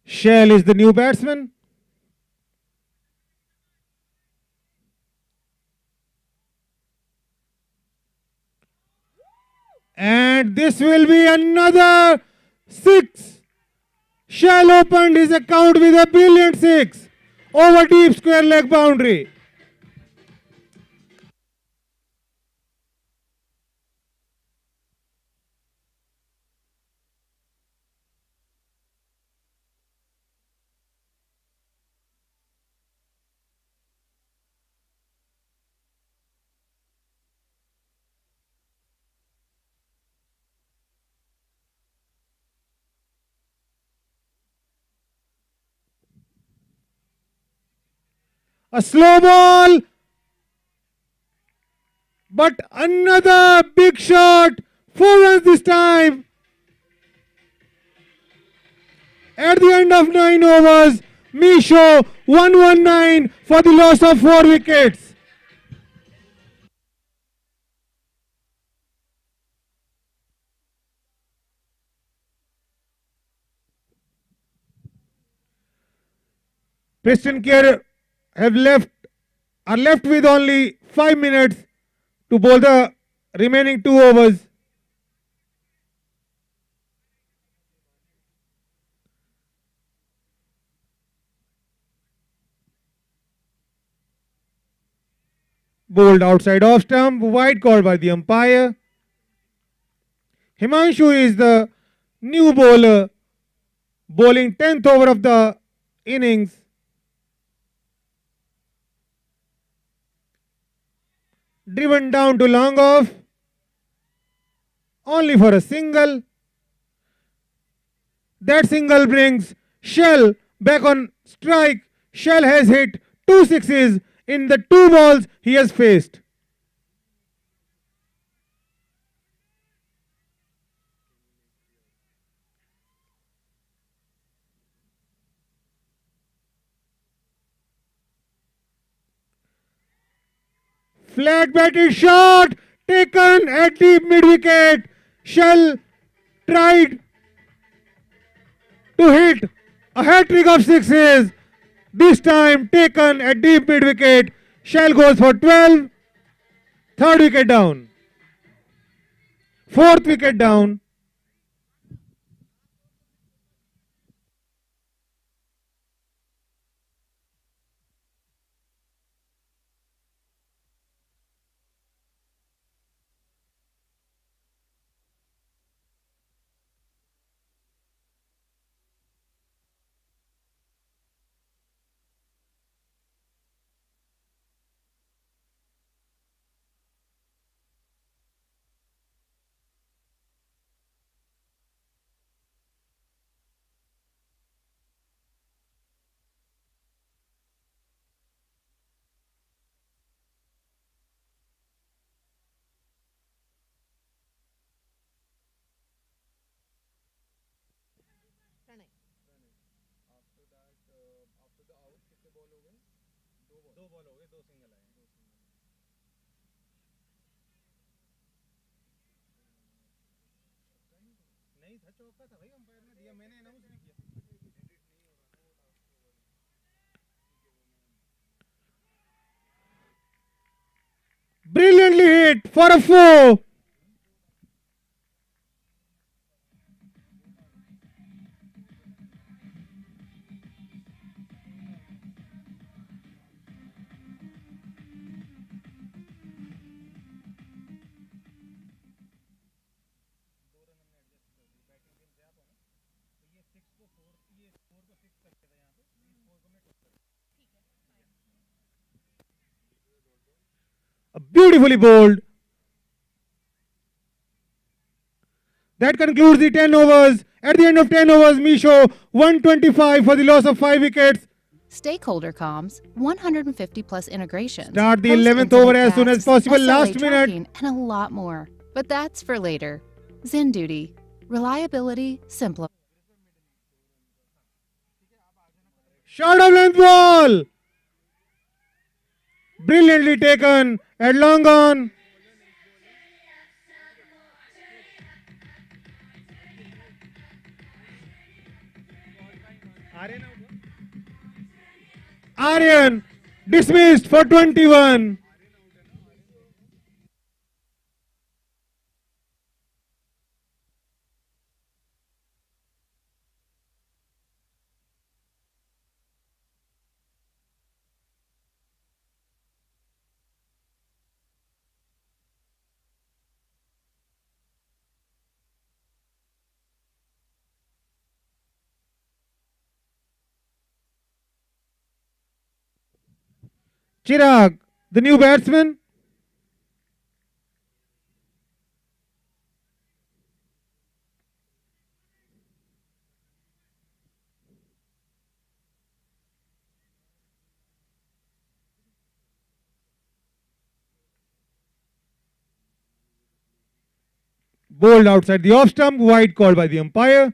Shell is the new batsman. And this will be another 6. Shell opened his account with a brilliant 6 over deep square leg boundary. A slow ball, but another big shot. 4 runs this time. At the end of 9 overs, Meesho 119 for the loss of 4 wickets. Pristyn Care are left with only 5 minutes to bowl the remaining 2 overs. Bowled outside off stump, wide called by the umpire. Himanshu is the new bowler, bowling 10th over of the innings. Driven down to long off, only for a single. That single brings Shell back on strike. Shell has hit 2 sixes in the 2 balls he has faced. Flat batted shot taken at the mid wicket. Shell tried to hit a hat trick of 6s. This time taken at deep mid wicket. Shell goes for 12. 3rd wicket down. 4th wicket down. Brilliantly hit for a 4. Beautifully bowled. That concludes the 10 overs. At the end of 10 overs, Meesho 125 for the loss of 5 wickets. Stakeholder comms, 150 plus integrations. Start the 11th over as soon as possible. SLA Last minute. tracking, and a lot more. But that's for later. Zen Duty. Reliability simple. Short of length ball. Brilliantly taken at long on. Aryan dismissed for 21. Chirag, the new batsman. Bowled outside the off stump, wide called by the umpire.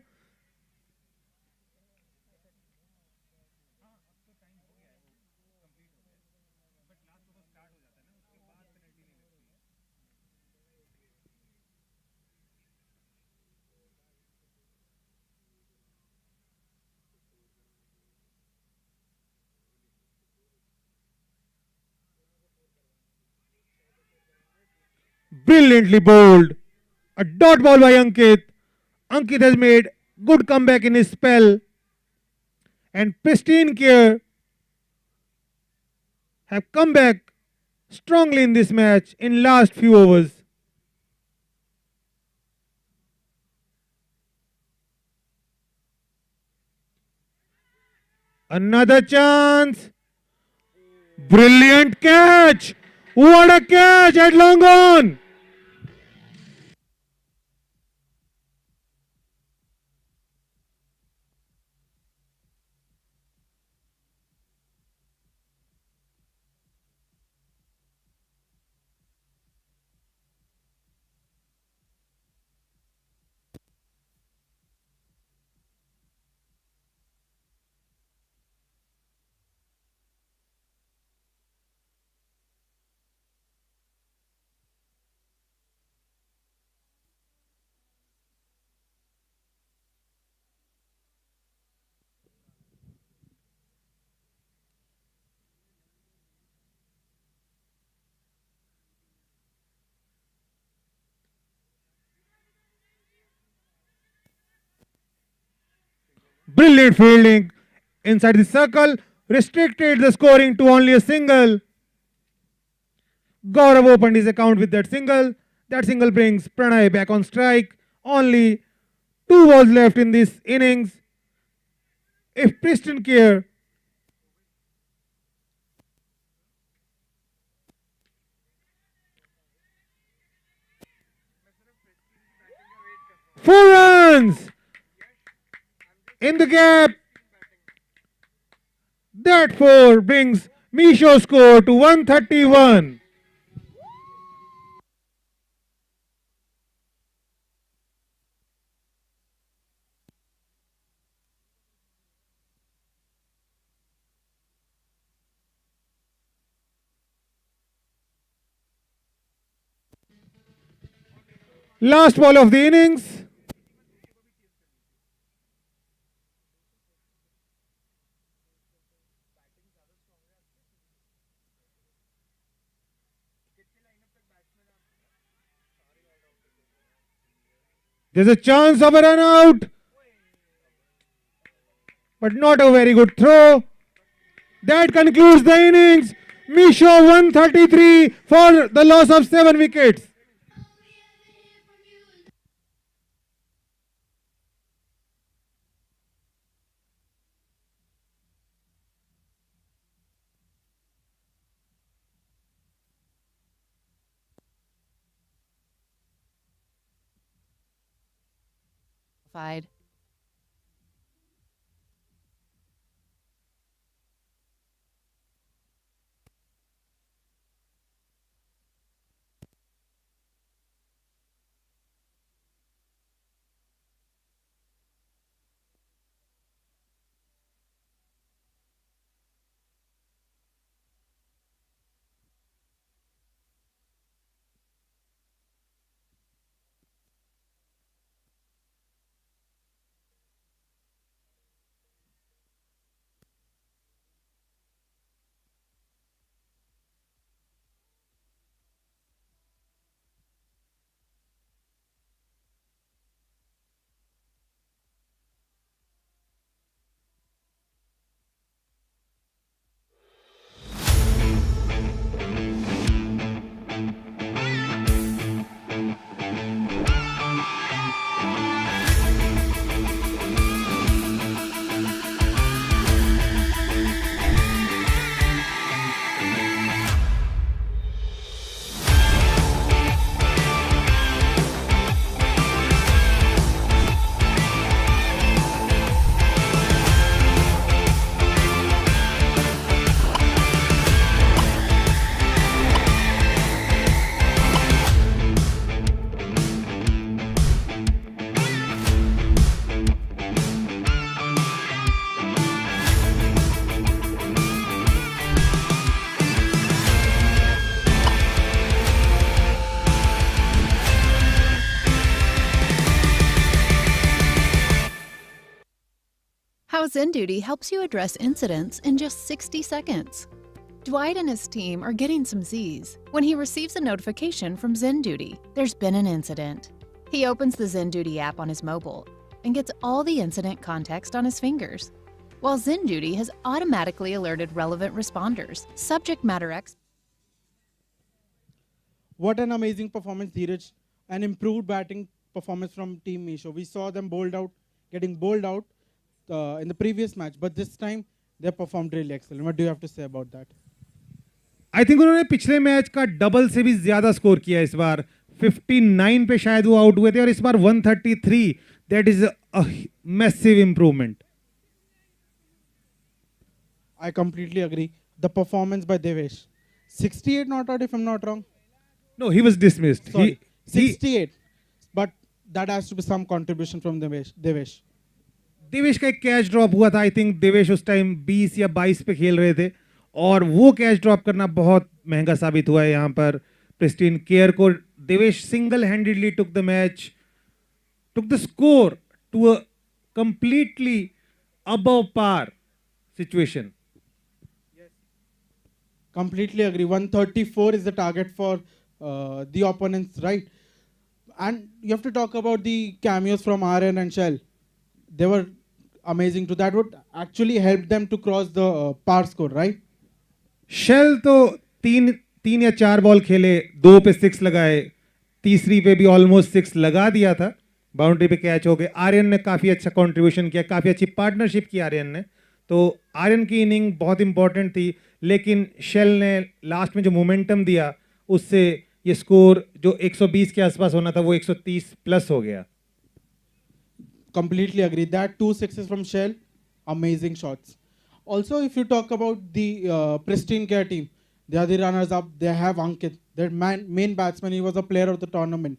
Brilliantly bowled. A dot ball by Ankit. Ankit has made good comeback in his spell. And Pristyn Care have come back strongly in this match in last few overs. Another chance. Brilliant catch. What a catch at long on. Brilliant fielding inside the circle, restricted the scoring to only a single. Gaurav opened his account with that single. That single brings Pranay back on strike. Only 2 balls left in this innings. If Pristyn Care four runs in the gap. That 4 brings Meesho score to 131. Last ball of the innings. There's a chance of a run out, but not a very good throw. That concludes the innings. Meesho 133 for the loss of 7 wickets. Fide. Zen Duty helps you address incidents in just 60 seconds. Dwight and his team are getting some Z's when he receives a notification from Zen Duty. There's been an incident. He opens the Zen Duty app on his mobile and gets all the incident context on his fingers, while Zen Duty has automatically alerted relevant responders, subject matter experts. What an amazing performance, Dheeraj. An improved batting performance from Team Meesho. We saw them getting bowled out in the previous match, but this time they performed really excellent. What do you have to say about that? I think उन्होंने पिछले match का double से भी ज्यादा score किया इस बार 59 पे शायद वो आउट हुए थे और इस बार 133. That is a massive improvement. I completely agree. The performance by Devesh. 68 not out if I'm not wrong. No, he was dismissed. Sorry, He 68. But that has to be some contribution from Devesh. Devesh का एक catch drop हुआ था. I think Devesh उस time 20 या 22 पे खेल रहे थे और वो कैच ड्रॉप करना बहुत महंगा साबित हुआ है यहाँ पर प्रिस्टिन केयर को. Devesh single handedly took the score to a completely above par situation. Completely agree. 134 is the target for the opponents, right? And you have to talk about the cameos from RN and Shell. They were amazing too. That would actually help them to cross the par score, right? शेल तो तीन या 4 ball खेले, 2 पे 6 लगाए, तीसरी पे भी ऑलमोस्ट 6 लगा दिया था, बाउंड्री पे कैच हो गए. आर्यन ने काफ़ी अच्छा कंट्रीब्यूशन किया, काफ़ी अच्छी पार्टनरशिप की आर्यन ने. तो आर्यन की इनिंग बहुत इंपॉर्टेंट थी, लेकिन शेल ने लास्ट में जो मोमेंटम दिया उससे ये स्कोर जो 120 के आसपास होना था वो 130 प्लस हो गया. Completely agree. That 2 sixes from Shell, amazing shots. Also, if you talk about the Pristyn Care team, they are the runners up. They have Ankit, their main batsman. He was a player of the tournament.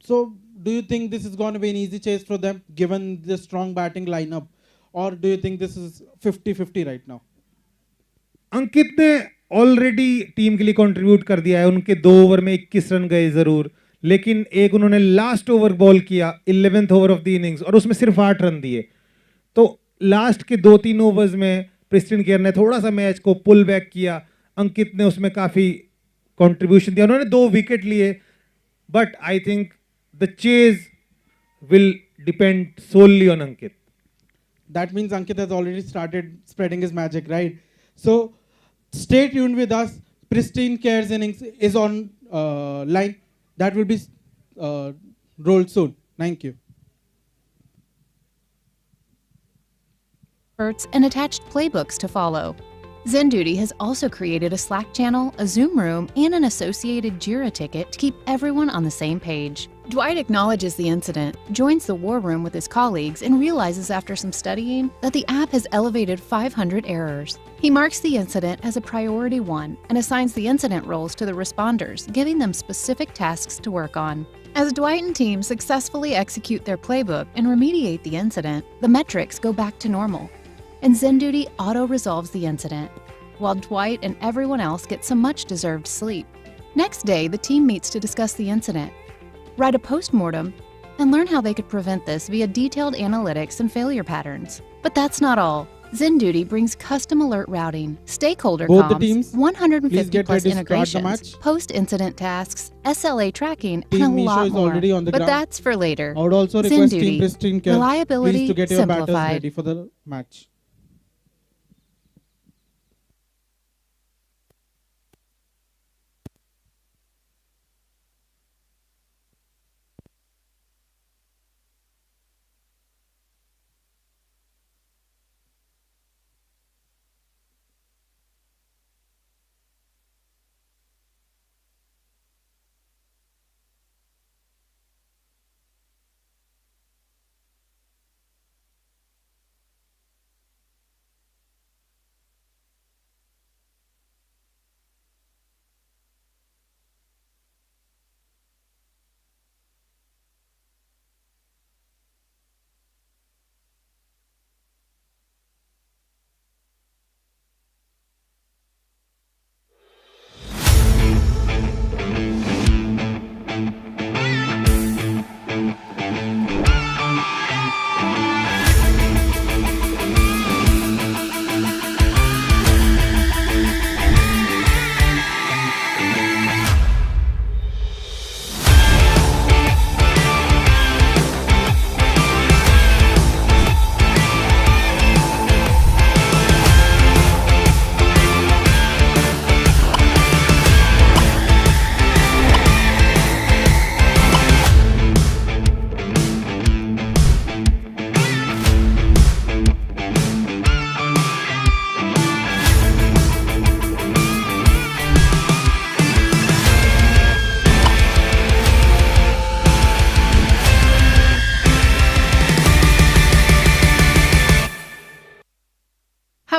So, do you think this is going to be an easy chase for them, given the strong batting lineup, or do you think this is 50-50 right now? अंकित ने already team के लिए contribute कर दिया है. उनके 2 over में 21 run गए जरूर, लेकिन एक उन्होंने लास्ट ओवर बॉल किया 11th over of the innings और उसमें सिर्फ 8 रन दिए. तो लास्ट के 2-3 ओवर्स में प्रिस्टिन केयर ने थोड़ा सा मैच को पुल बैक किया. अंकित ने उसमें काफ़ी कंट्रीब्यूशन दिया, उन्होंने 2 विकेट लिए. But I think the chase will depend solely on Ankit. That means Ankit has already started spreading his magic, right? So, stay tuned with us. Pristyn Care's innings is on line. That will be rolled soon. Thank you. And attached playbooks to follow. Zen Duty has also created a Slack channel, a Zoom room, and an associated Jira ticket to keep everyone on the same page. Dwight acknowledges the incident, joins the war room with his colleagues, and realizes after some studying that the app has elevated 500 errors. He marks the incident as a priority 1 and assigns the incident roles to the responders, giving them specific tasks to work on. As Dwight and team successfully execute their playbook and remediate the incident, the metrics go back to normal. And Zen Duty auto-resolves the incident, while Dwight and everyone else get some much-deserved sleep. Next day, the team meets to discuss the incident, write a post-mortem, and learn how they could prevent this via detailed analytics and failure patterns. But that's not all. Zen Duty brings custom alert routing, stakeholder Both the comms, teams, 150 get plus ready to start the integrations, match. post-incident tasks, SLA tracking, Team and a Meesho lot is more. already on the But ground. that's for later. I would also Zen request Duty, Team Pristyn Care, reliability please to get your batters simplified. ready for the match.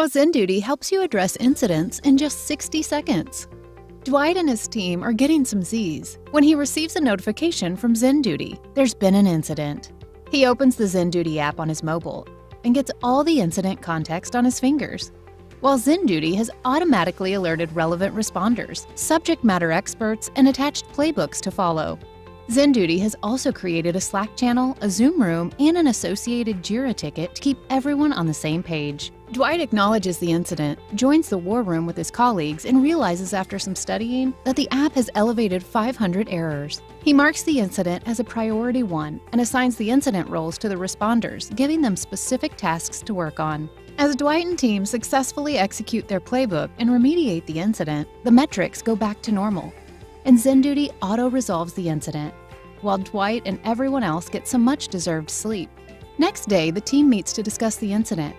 How Zen Duty helps you address incidents in just 60 seconds. Dwight and his team are getting some Z's when he receives a notification from Zen Duty. There's been an incident. He opens the Zen Duty app on his mobile and gets all the incident context on his fingers, while Zen Duty has automatically alerted relevant responders, subject matter experts, and attached playbooks to follow. Zen Duty has also created a Slack channel, a Zoom room, and an associated Jira ticket to keep everyone on the same page. Dwight acknowledges the incident, joins the war room with his colleagues, and realizes after some studying that the app has elevated 500 errors. He marks the incident as a priority 1 and assigns the incident roles to the responders, giving them specific tasks to work on. As Dwight and team successfully execute their playbook and remediate the incident, the metrics go back to normal, and Zen Duty auto-resolves the incident, while Dwight and everyone else get some much-deserved sleep. Next day, the team meets to discuss the incident,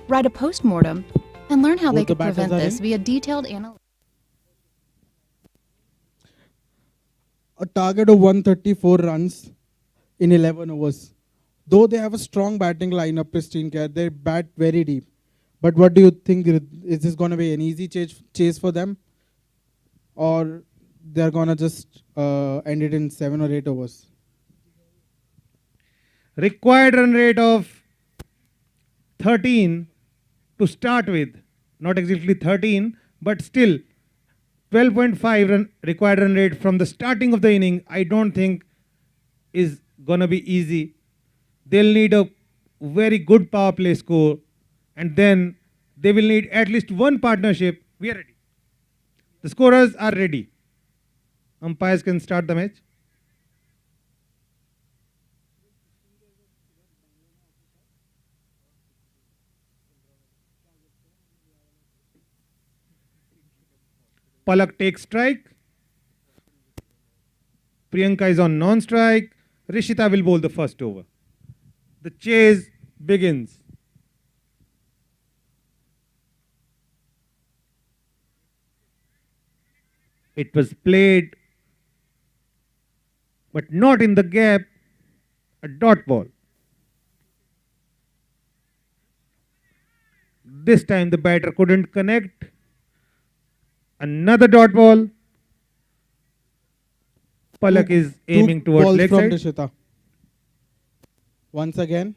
write a post-mortem, and learn how Both they the could batters prevent are this in. via detailed analytics. A target of 134 runs in 11 overs. Though they have a strong batting lineup, Pristyn Care, they bat very deep. But what do you think? Is this going to be an easy chase for them? Or they're going to just end it in 7 or 8 overs? Required run rate of 13 to start with. Not exactly 13, but still 12.5 required run rate from the starting of the inning, I don't think is going to be easy. They'll need a very good power play score, and then they will need at least one partnership. We are ready. The scorers are ready. Umpires can start the match. Palak takes strike. Priyanka is on non-strike. Rishita will bowl the first over. The chase begins. It was played, but not in the gap, a dot ball. This time the batter couldn't connect. Another dot ball. Palak is aiming towards balls leg from side. Rishita. Once again,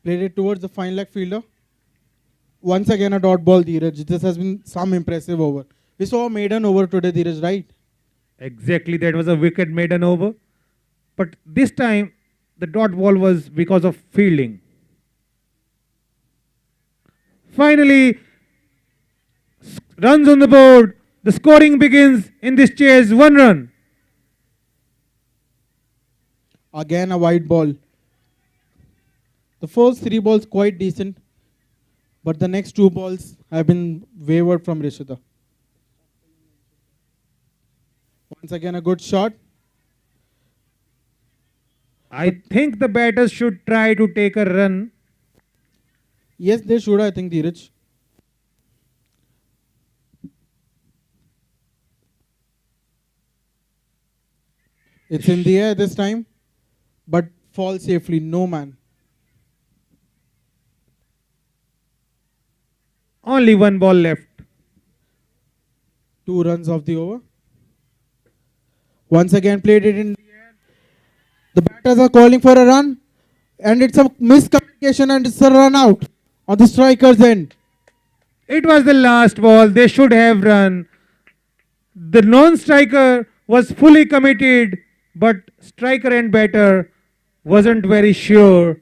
played it towards the fine leg fielder. Once again, a dot ball, Dheeraj. This has been some impressive over. We saw a maiden over today, Dheeraj, right? Exactly, that was a wicket maiden over. But this time, the dot ball was because of fielding. Finally, runs on the board. The scoring begins in this chase. 1 run. Again, a white ball. The first 3 balls quite decent, but the next 2 balls have been wavered from Rishita. Once again, a good shot. I think the batters should try to take a run. Yes, they should, I think, Dheeraj. It's in the air this time, but falls safely. No man. Only 1 ball left. 2 runs off the over. Once again, played it in the air. The batters are calling for a run, and it's a miscommunication, and it's a run out on the striker's end. It was the last ball. They should have run. The non-striker was fully committed, but striker and batter wasn't very sure.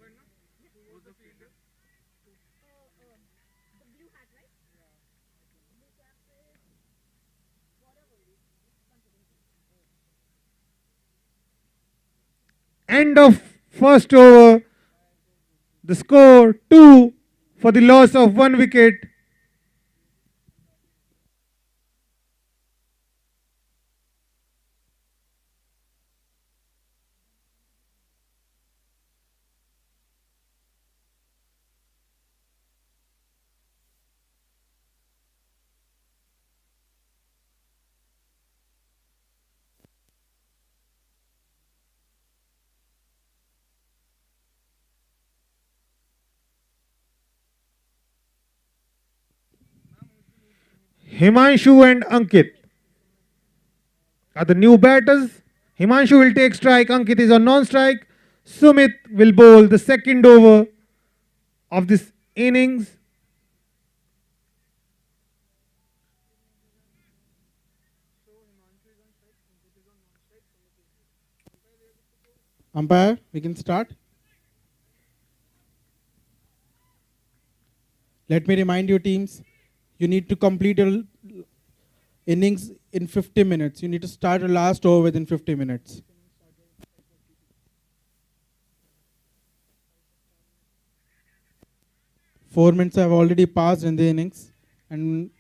End of first over. The score 2 for the loss of 1 wicket. Himanshu and Ankit are the new batters. Himanshu will take strike. Ankit is on non-strike. Sumit will bowl the second over of this innings. Umpire, we can start. Let me remind you teams, you need to complete your innings in 50 minutes. You need to start your last over within 50 minutes. Four minutes have already passed in the innings and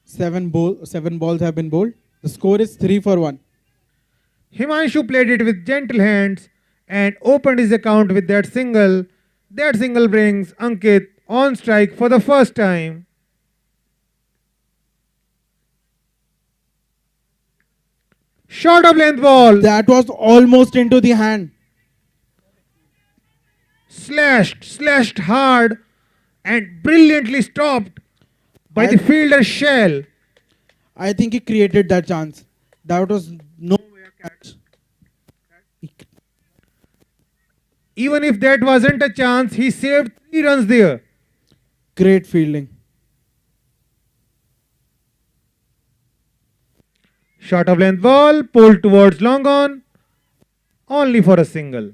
seven balls have been bowled. The score is 3-1. Himanshu played it with gentle hands and opened his account with that single. That single brings Ankit on strike for the first time. Short of length ball. That was almost into the hand. Slashed hard and brilliantly stopped by the fielder's shell. I think he created that chance. That was no way a catch. Even if that wasn't a chance, he saved 3 runs there. Great fielding. Short of length ball, pulled towards long on, only for a single.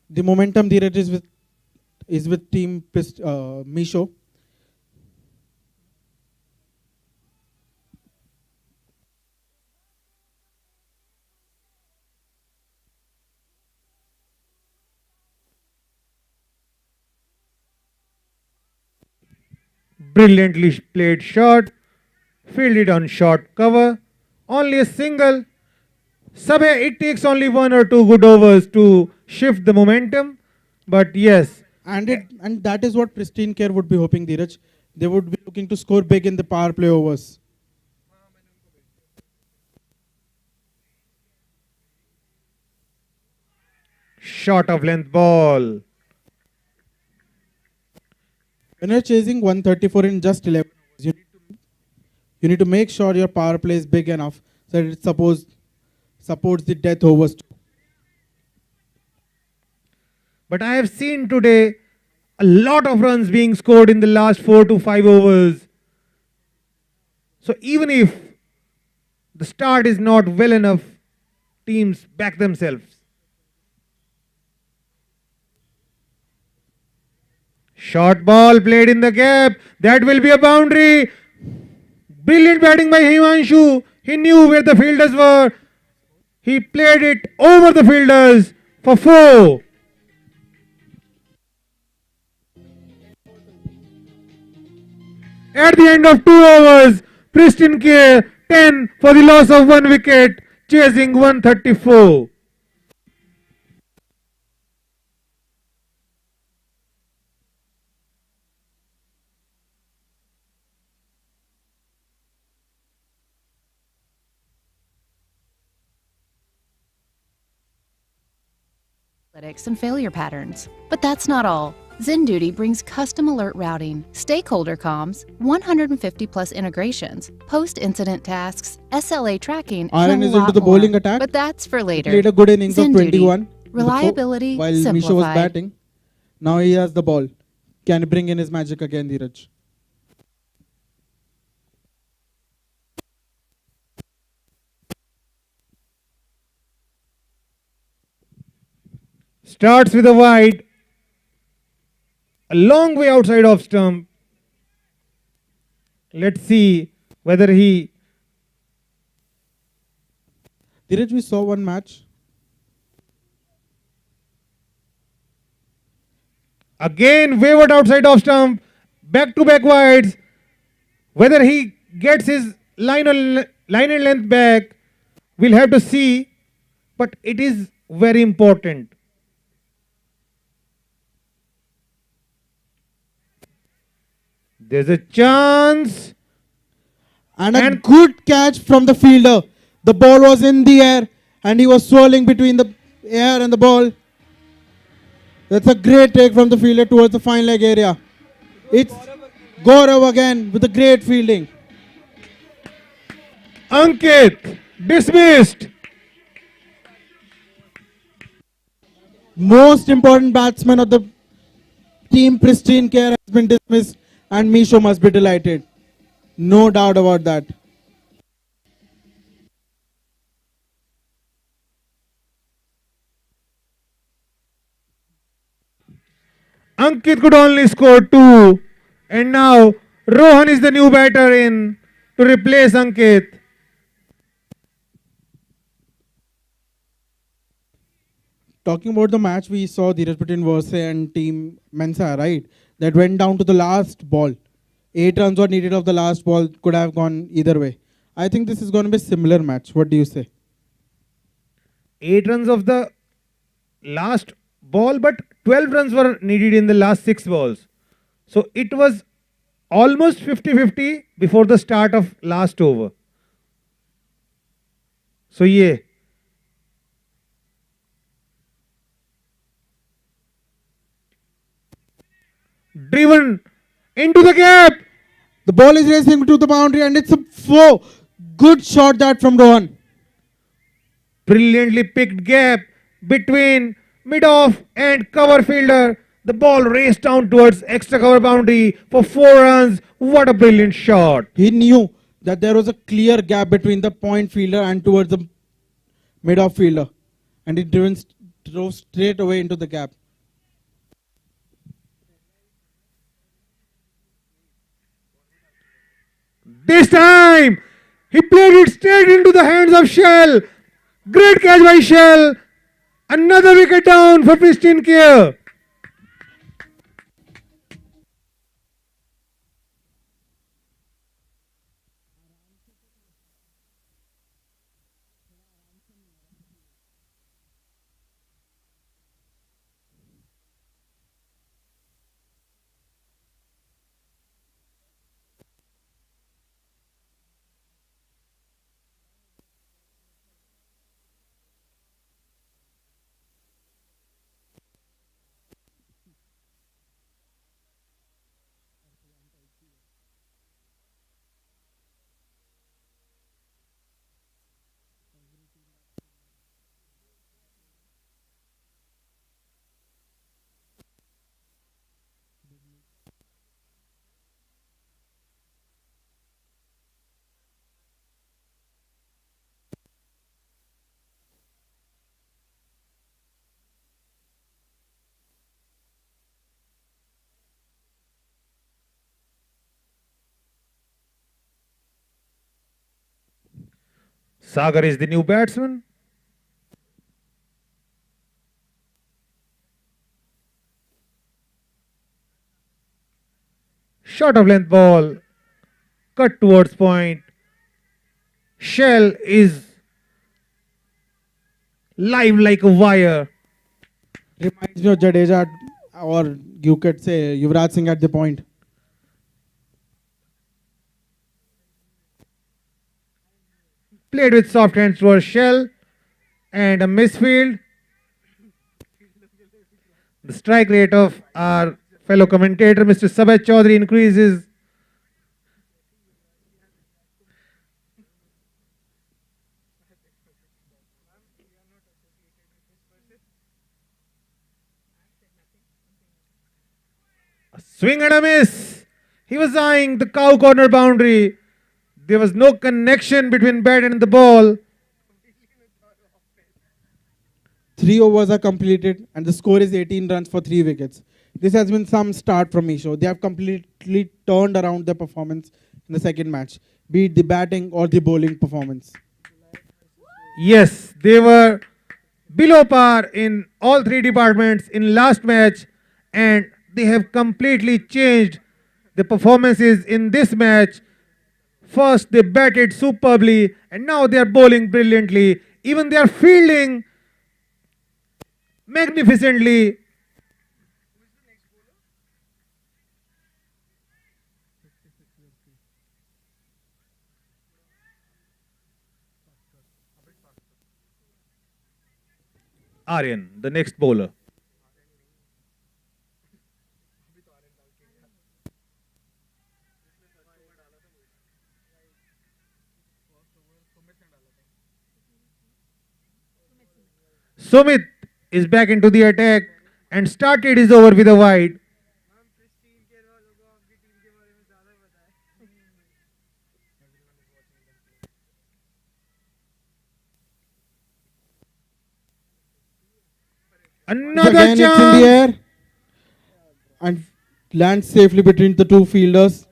The momentum Dheeraj is with team Meesho. Brilliantly played shot, fielded on short cover, only a single. Sabhay, it takes only 1 or 2 good overs to shift the momentum, but yes. And that is what Pristyn Care would be hoping, Dheeraj. They would be looking to score big in the power play overs. Short of length ball. When you're chasing 134 in just 11 overs, you need to make sure your power play is big enough so that it supports the death overs too. But I have seen today a lot of runs being scored in the last 4 to 5 overs. So even if the start is not well enough, teams back themselves. Short ball played in the gap. That will be a boundary. Brilliant batting by Himanshu. He knew where the fielders were. He played it over the fielders for 4. At the end of 2 overs, Pristyn Care 10 for the loss of 1 wicket, chasing 134. And failure patterns. But that's not all. ZenDuty brings custom alert routing, stakeholder comms, 150 plus integrations, post-incident tasks, SLA tracking, Aaron and a is lot into the more. bowling attack. But that's for later. He played a good innings of ZenDuty. 21. Reliability while Meesho was simplified. batting. Now he has the ball. Can he bring in his magic again, Dheeraj? Starts with a wide, a long way outside off stump. Let's see whether he... Dheeraj, we saw one match. Again wavered outside off stump, back-to-back wides. Whether he gets his line and length back, we'll have to see, but it is very important. There's a chance. And a good catch from the fielder. The ball was in the air and he was swirling between the air and the ball. That's a great take from the fielder towards the fine leg area. It's Gaurav again with a great fielding. Ankit, dismissed. Most important batsman of the team, Pristyn Care, has been dismissed, and Meesho must be delighted. No doubt about that. Ankit could only score 2. And now Rohan is the new batter in to replace Ankit. Talking about the match, we saw Dheeraj between Verse and Team Mensa, right? That went down to the last ball. 8 runs were needed of the last ball, could have gone either way. I think this is going to be a similar match. What do you say? 8 runs of the last ball, but 12 runs were needed in the last 6 balls. So it was almost 50-50 before the start of last over. So yeah. Driven into the gap. The ball is racing to the boundary, and it's a 4. Good shot that from Rohan. Brilliantly picked gap between mid-off and cover fielder. The ball raced down towards extra cover boundary for 4 runs. What a brilliant shot. He knew that there was a clear gap between the point fielder and towards the mid-off fielder, and he drove straight away into the gap. This time, he played it straight into the hands of Shell. Great catch by Shell. Another wicket down for Pristyn Care. Sagar is the new batsman. Short of length ball, cut towards point. Shell is live like a wire. Reminds me of Jadeja, or you could say Yuvraj Singh at the point. Played with soft hands towards Shell and a misfield. The strike rate of our fellow commentator, Mr. Sabet Chaudhary, increases. A swing and a miss. He was eyeing the cow corner boundary. There was no connection between bat and the ball. 3 overs are completed, and the score is 18 runs for 3 wickets. This has been some start from Meesho. They have completely turned around their performance in the second match, be it the batting or the bowling performance. Yes, they were below par in all 3 departments in last match, and they have completely changed the performances in this match. First, they batted superbly, and now they are bowling brilliantly. Even they are fielding magnificently. Aryan, the next bowler. Sumit is back into the attack and started his over with a wide. Another Again, it's in the chance. air and lands safely between the two fielders.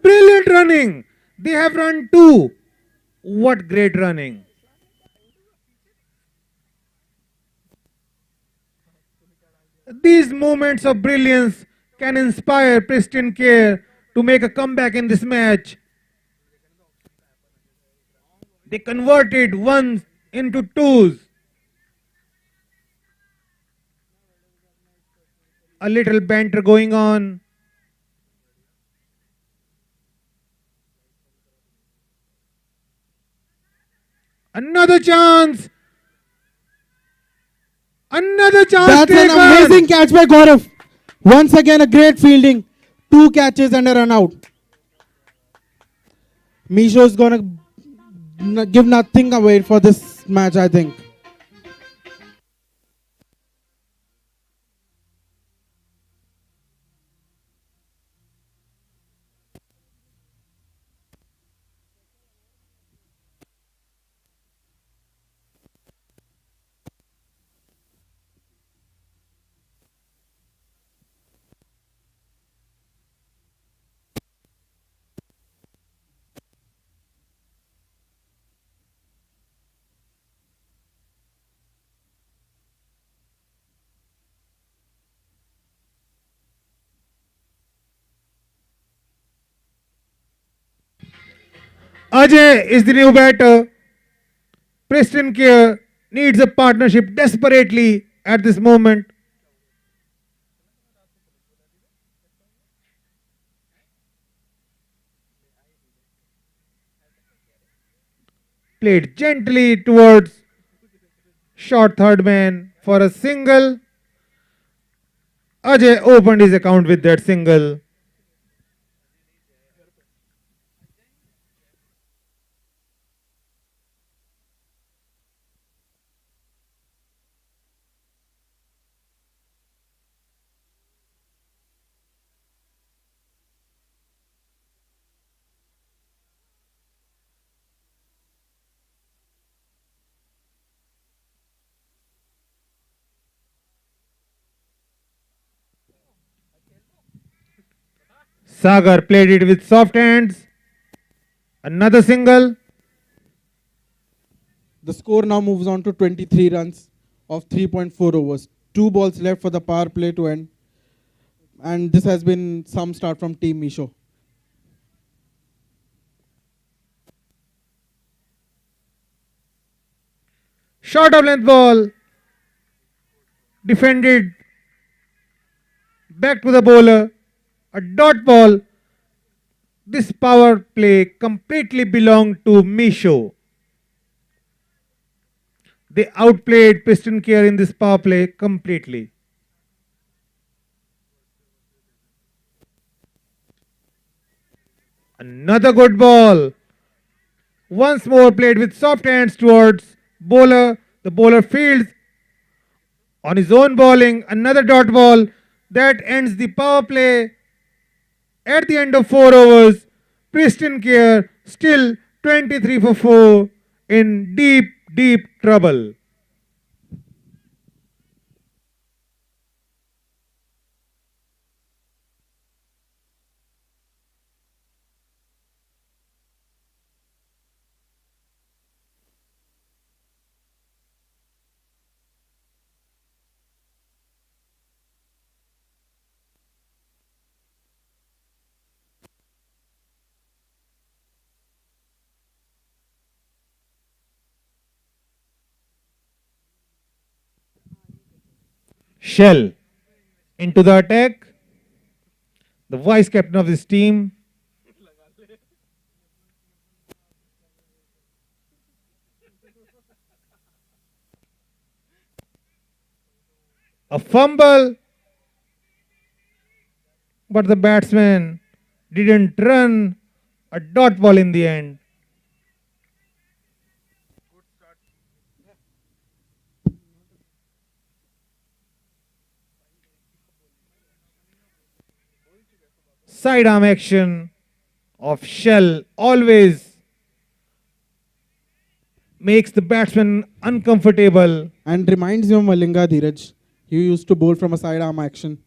Brilliant running. They have run two. What great running. These moments of brilliance can inspire Pristyn Care to make a comeback in this match. They converted ones into twos. A little banter going on. Another chance. Another chance That's an taken. amazing catch by Gaurav. Once again, a great fielding. 2 catches and a run out. Meesho is going to give nothing away for this match, I think. Ajay is the new batter. Pristyn Care needs a partnership desperately at this moment. Played gently towards short third man for a single. Ajay opened his account with that single. Sagar played it with soft hands. Another single. The score now moves on to 23 runs of 3.4 overs. 2 balls left for the power play to end. And this has been some start from Team Meesho. Short of length ball. Defended. Back to the bowler. A dot ball. This power play completely belonged to Meesho. They outplayed Pristyn Care in this power play completely. Another good ball. Once more played with soft hands towards bowler. The bowler fields on his own bowling. Another dot ball. That ends the power play. At the end of 4 overs, Pristyn Care still 23 for 4 in deep trouble. Shell into the attack. The vice captain of this team. A fumble. But the batsman didn't run. A dot ball in the end. sidearm action of Shell always makes the batsman uncomfortable. And reminds you of Malinga, Dheeraj. He used to bowl from a sidearm action.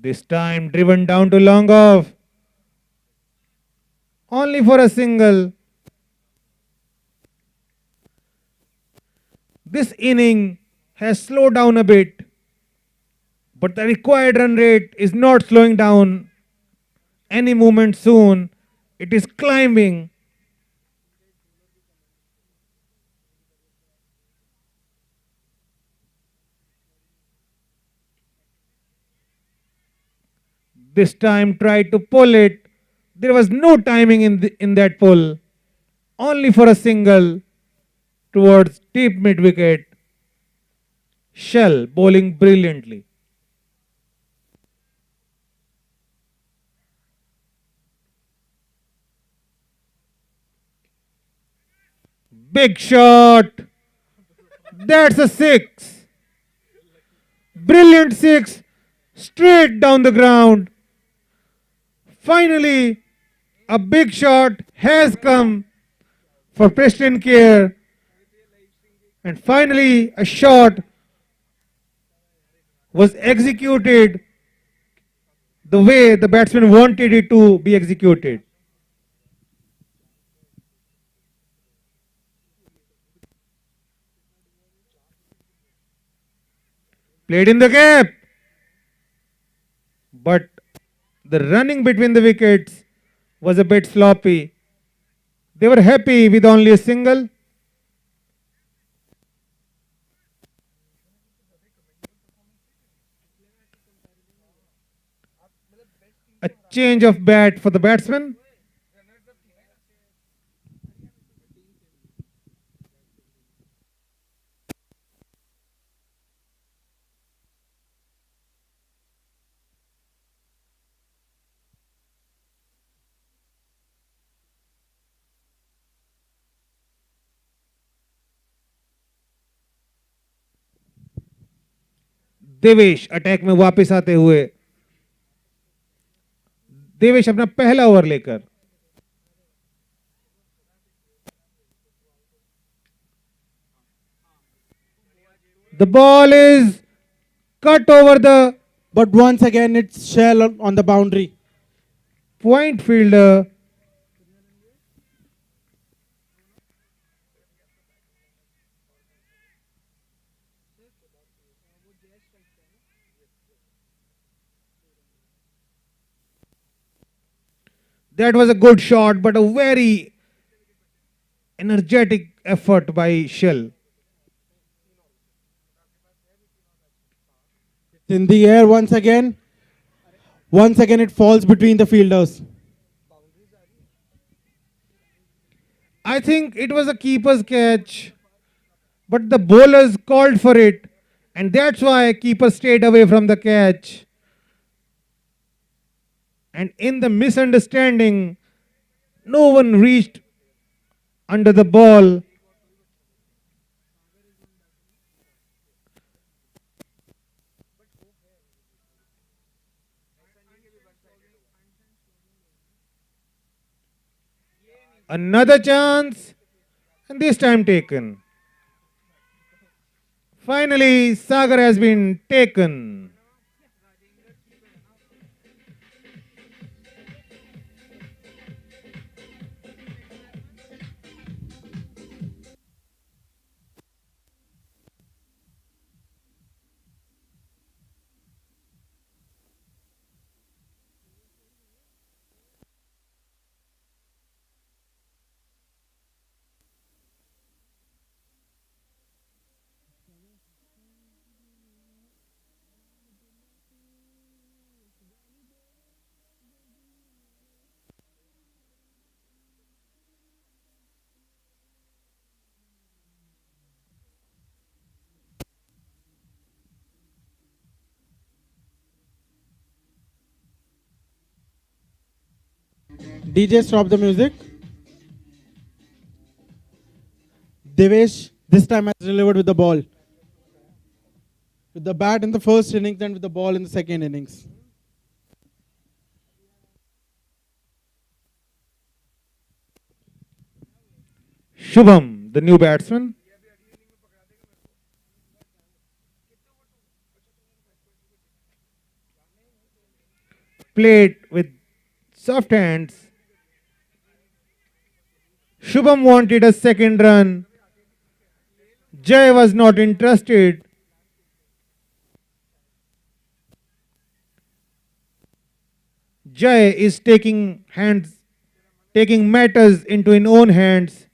This time driven down to long off. Only for a single. This inning has slowed down a bit, but the required run rate is not slowing down any moment soon. It is climbing. This time tried to pull it. There was no timing in that pull. Only for a single towards deep mid wicket. Shell bowling brilliantly. Big shot. That's a six. Brilliant six. Straight down the ground. Finally, a big shot has come for Pristyn Care. And finally, a shot was executed the way the batsman wanted it to be executed. Played in the gap. But the running between the wickets was a bit sloppy. They were happy with only a single. A change of bat for the batsman. Devesh attack में वापस आते हुए देवेश अपना पहला over लेकर the ball is cut over the But once again, it's Shell on the boundary. point fielder. That was a good shot, but a very energetic effort by Shell. In the air once again. Once again, it falls between the fielders. I think it was a keeper's catch, but the bowlers called for it, and that's why keeper stayed away from the catch. And in the misunderstanding, no one reached under the ball. Another chance, and this time taken. Finally, Sagar has been taken. DJ, stop the music. Devesh this time has delivered with the ball. With the bat in the first innings and with the ball in the second innings. Shubham, the new batsman. Played with soft hands. Shubham wanted a second run. Jay was not interested. Jay is taking matters into his own hands.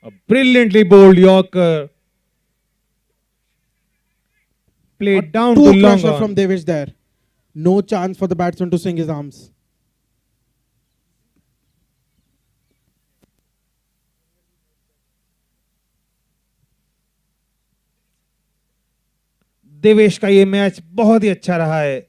A brilliantly bowled Yorker. Played down to Two long pressure on. from Devesh there. No chance for the batsman to swing his arms. Devesh का ये match बहुत ही अच्छा रहा है.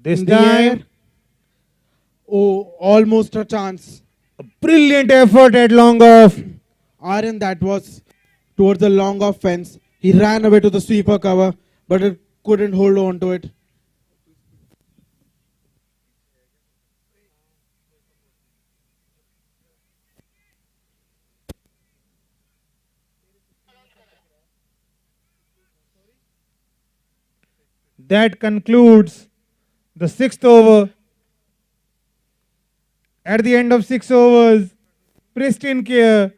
This In the time, air. Oh, almost a chance. a brilliant effort at long off. Aryan, that was towards the long off fence. He ran away to the sweeper cover, but it couldn't hold on to it. That concludes the 6th over. At the end of 6 overs, Pristyn Care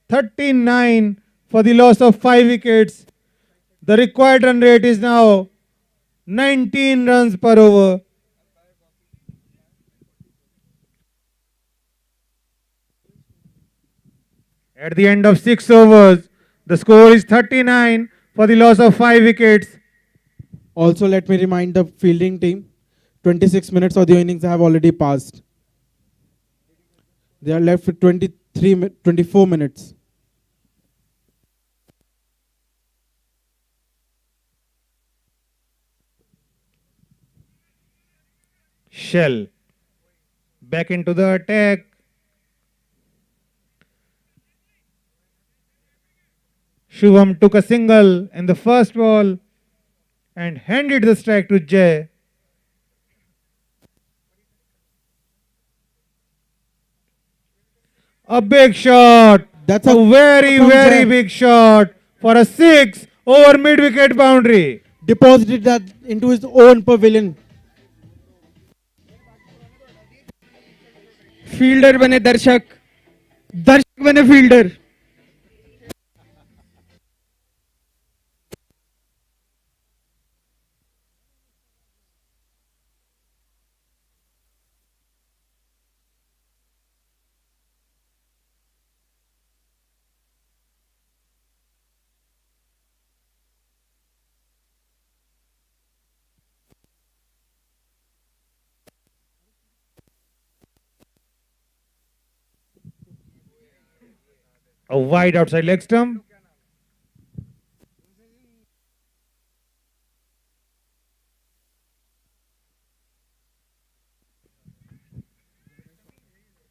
13-9 for the loss of 5 wickets. The required run rate is now 19 runs per over. At the end of 6 overs, the score is 39 for the loss of 5 wickets. Also, let me remind the fielding team, 26 minutes of the innings have already passed. They are left with 24 minutes. Shell back into the attack. Shubham took a single in the first ball and handed the strike to Jay. A big shot. That's a a very, from very Jay. big shot for a 6 over mid-wicket boundary. Deposited that into his own pavilion. Fielder बने दर्शक, दर्शक बने fielder. A wide outside leg stump.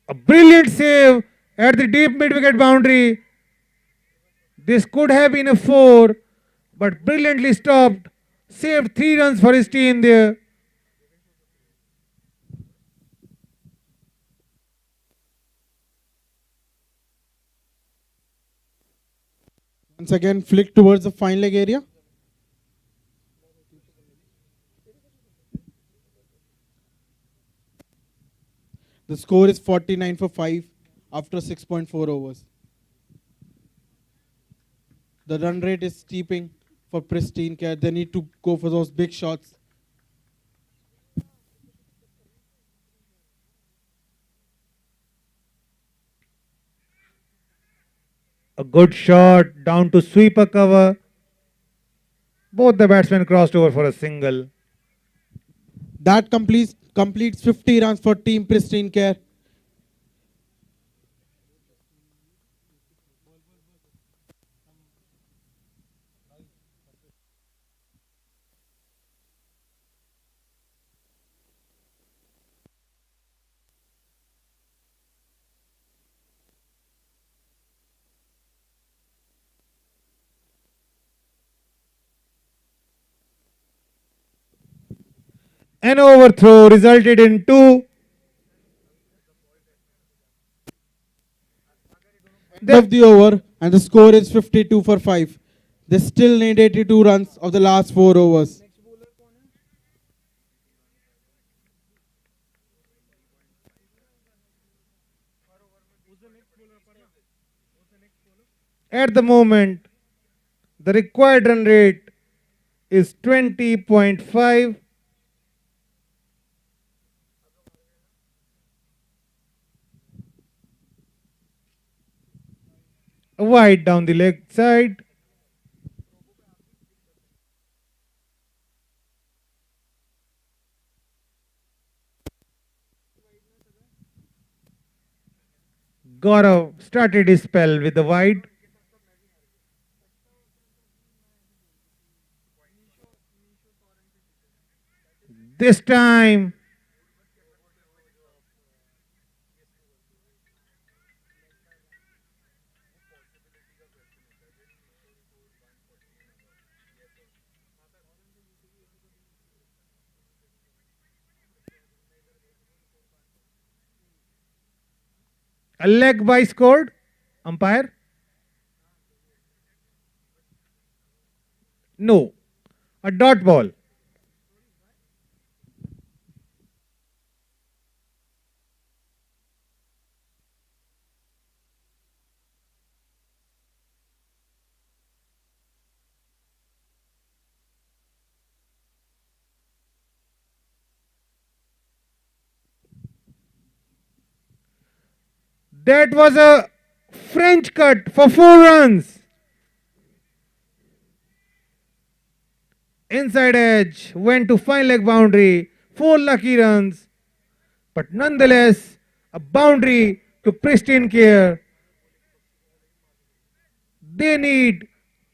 A brilliant save at the deep mid-wicket boundary. This could have been a 4, but brilliantly stopped. Saved 3 runs for his team there. Once again, flick towards the fine leg area. The score is 49 for 5 after 6.4 overs. The run rate is steeping for Pristyn Care. They need to go for those big shots. A good shot down to sweeper cover. Both the batsmen crossed over for a single. That completes 50 runs for Team Pristyn Care. An overthrow resulted in 2. Of the over, and the score is 52 for 5. They still need 82 runs of the last 4 overs. At the moment, the required run rate is 20.5. A wide down the leg side. Gaurav started his spell with the wide. This time, a leg by scored. Umpire? No. A dot ball. That was a French cut for 4 runs. Inside edge went to fine leg boundary. 4 lucky runs. But nonetheless, a boundary to Pristyn Care. They need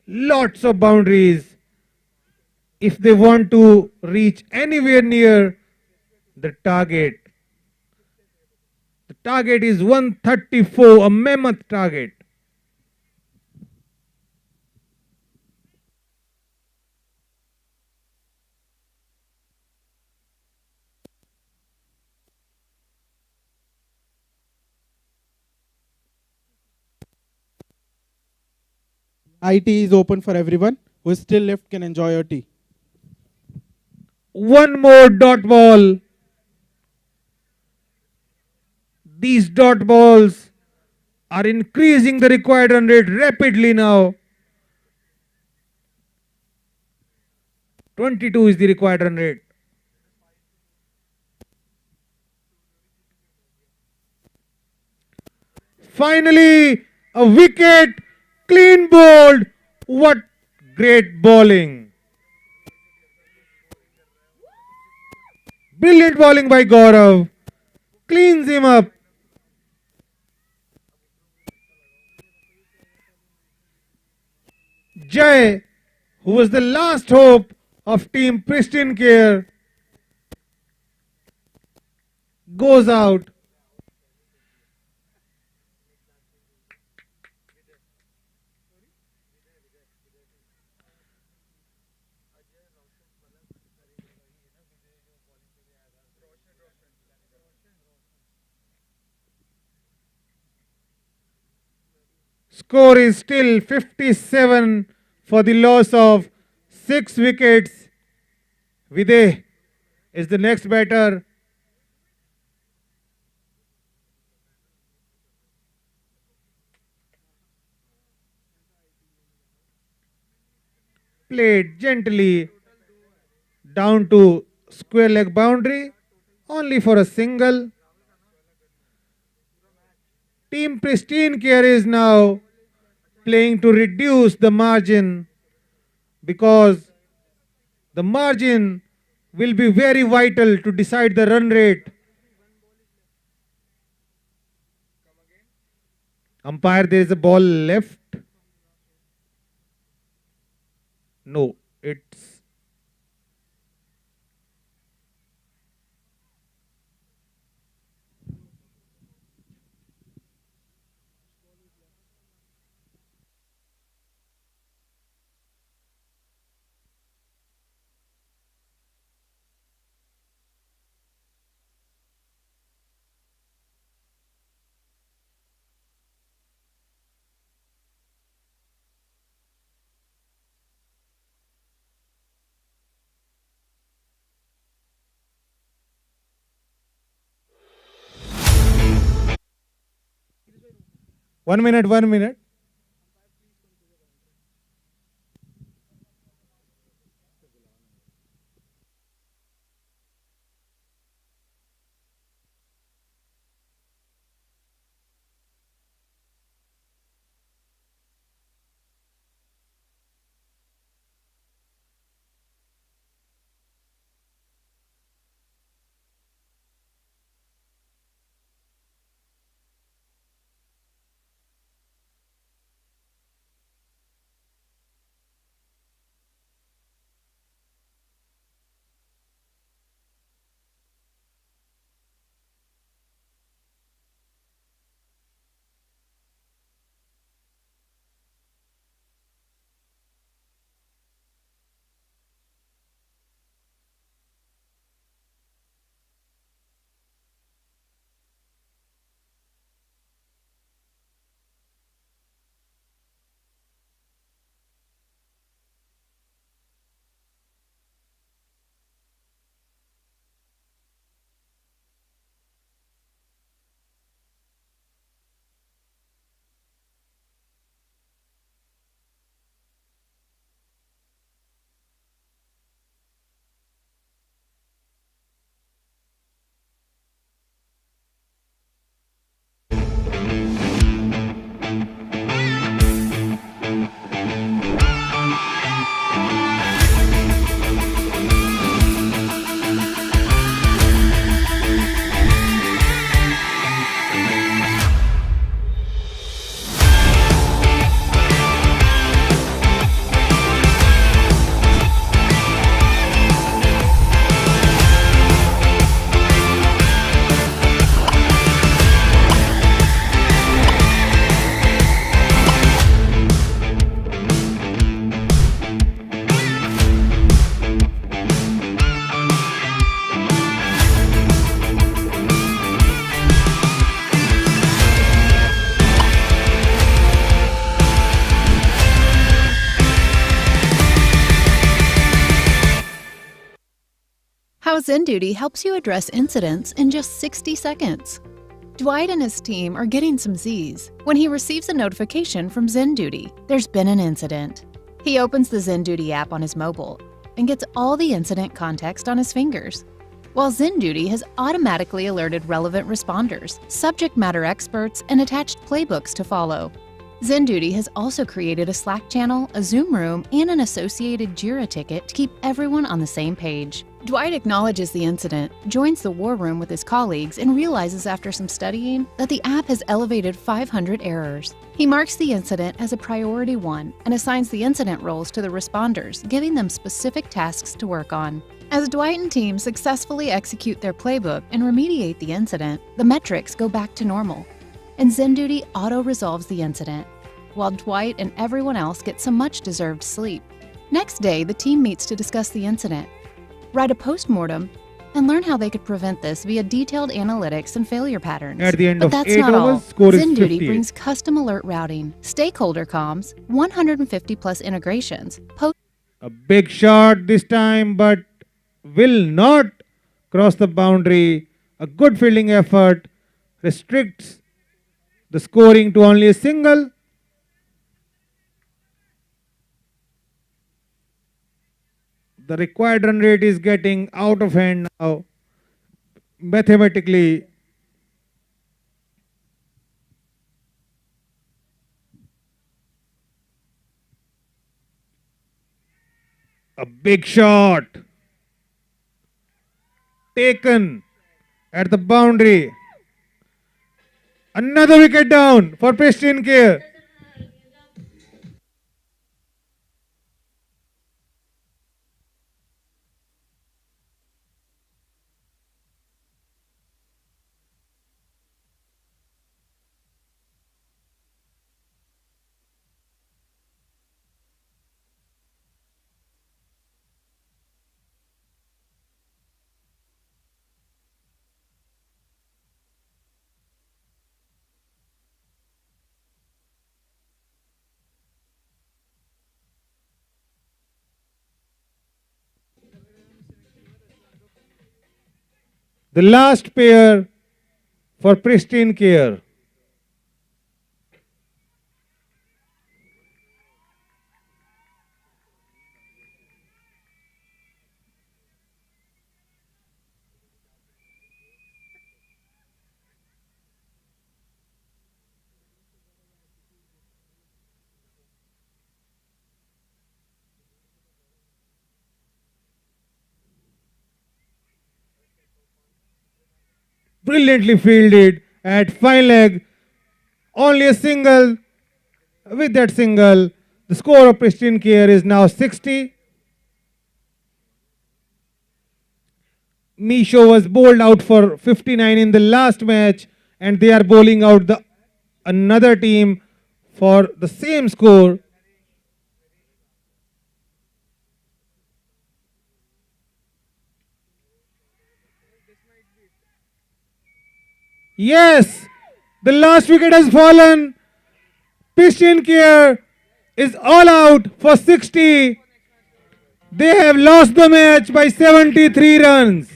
lots of boundaries if they want to reach anywhere near the target. The target is 134, a mammoth target. IT is open for everyone. Who is still left can enjoy your tea. One more dot ball. These dot balls are increasing the required run rate rapidly now. 22 is the required run rate. Finally, a wicket, clean bowled. What great bowling. Brilliant bowling by Gaurav. Cleans him up. Jai, who was the last hope of team Pristyn Care, goes out. Score is still 57 for the loss of 6 wickets. Viday is the next batter. Played gently down to square leg boundary, only for a single. Team Pristyn Care is now playing to reduce the margin, because the margin will be very vital to decide the run rate. Umpire, there is a ball left. No, it's 1 minute, 1 minute. How Zen Duty helps you address incidents in just 60 seconds. Dwight and his team are getting some Z's when he receives a notification from Zen Duty. There's been an incident. He opens the Zen Duty app on his mobile and gets all the incident context on his fingers, while Zen Duty has automatically alerted relevant responders, subject matter experts, and attached playbooks to follow. Zen Duty has also created a Slack channel, a Zoom room, and an associated Jira ticket to keep everyone on the same page. Dwight acknowledges the incident, joins the war room with his colleagues, and realizes after some studying that the app has elevated 500 errors. He marks the incident as a priority 1 and assigns the incident roles to the responders, giving them specific tasks to work on. As Dwight and team successfully execute their playbook and remediate the incident, the metrics go back to normal, and Zen Duty auto-resolves the incident, while Dwight and everyone else get some much-deserved sleep. Next day, the team meets to discuss the incident, write a post-mortem, and learn how they could prevent this via detailed analytics and failure patterns. At the end but of that's 8 not all. hours, score is Zen Duty 58. brings custom alert routing, stakeholder comms, 150-plus integrations, A big shot this time, but will not cross the boundary. A good fielding effort restricts the scoring to only a single. The required run rate is getting out of hand now. Mathematically, a big shot taken at the boundary. Another wicket down for Pristyn Care. The last pair for Pristyn Care. brilliantly fielded at 5 leg. Only a single. With that single, the score of Pristyn Care is now 60. Meesho was bowled out for 59 in the last match, and they are bowling out another team for the same score. Yes, the last wicket has fallen. Pristyn Care is all out for 60. They have lost the match by 73 runs.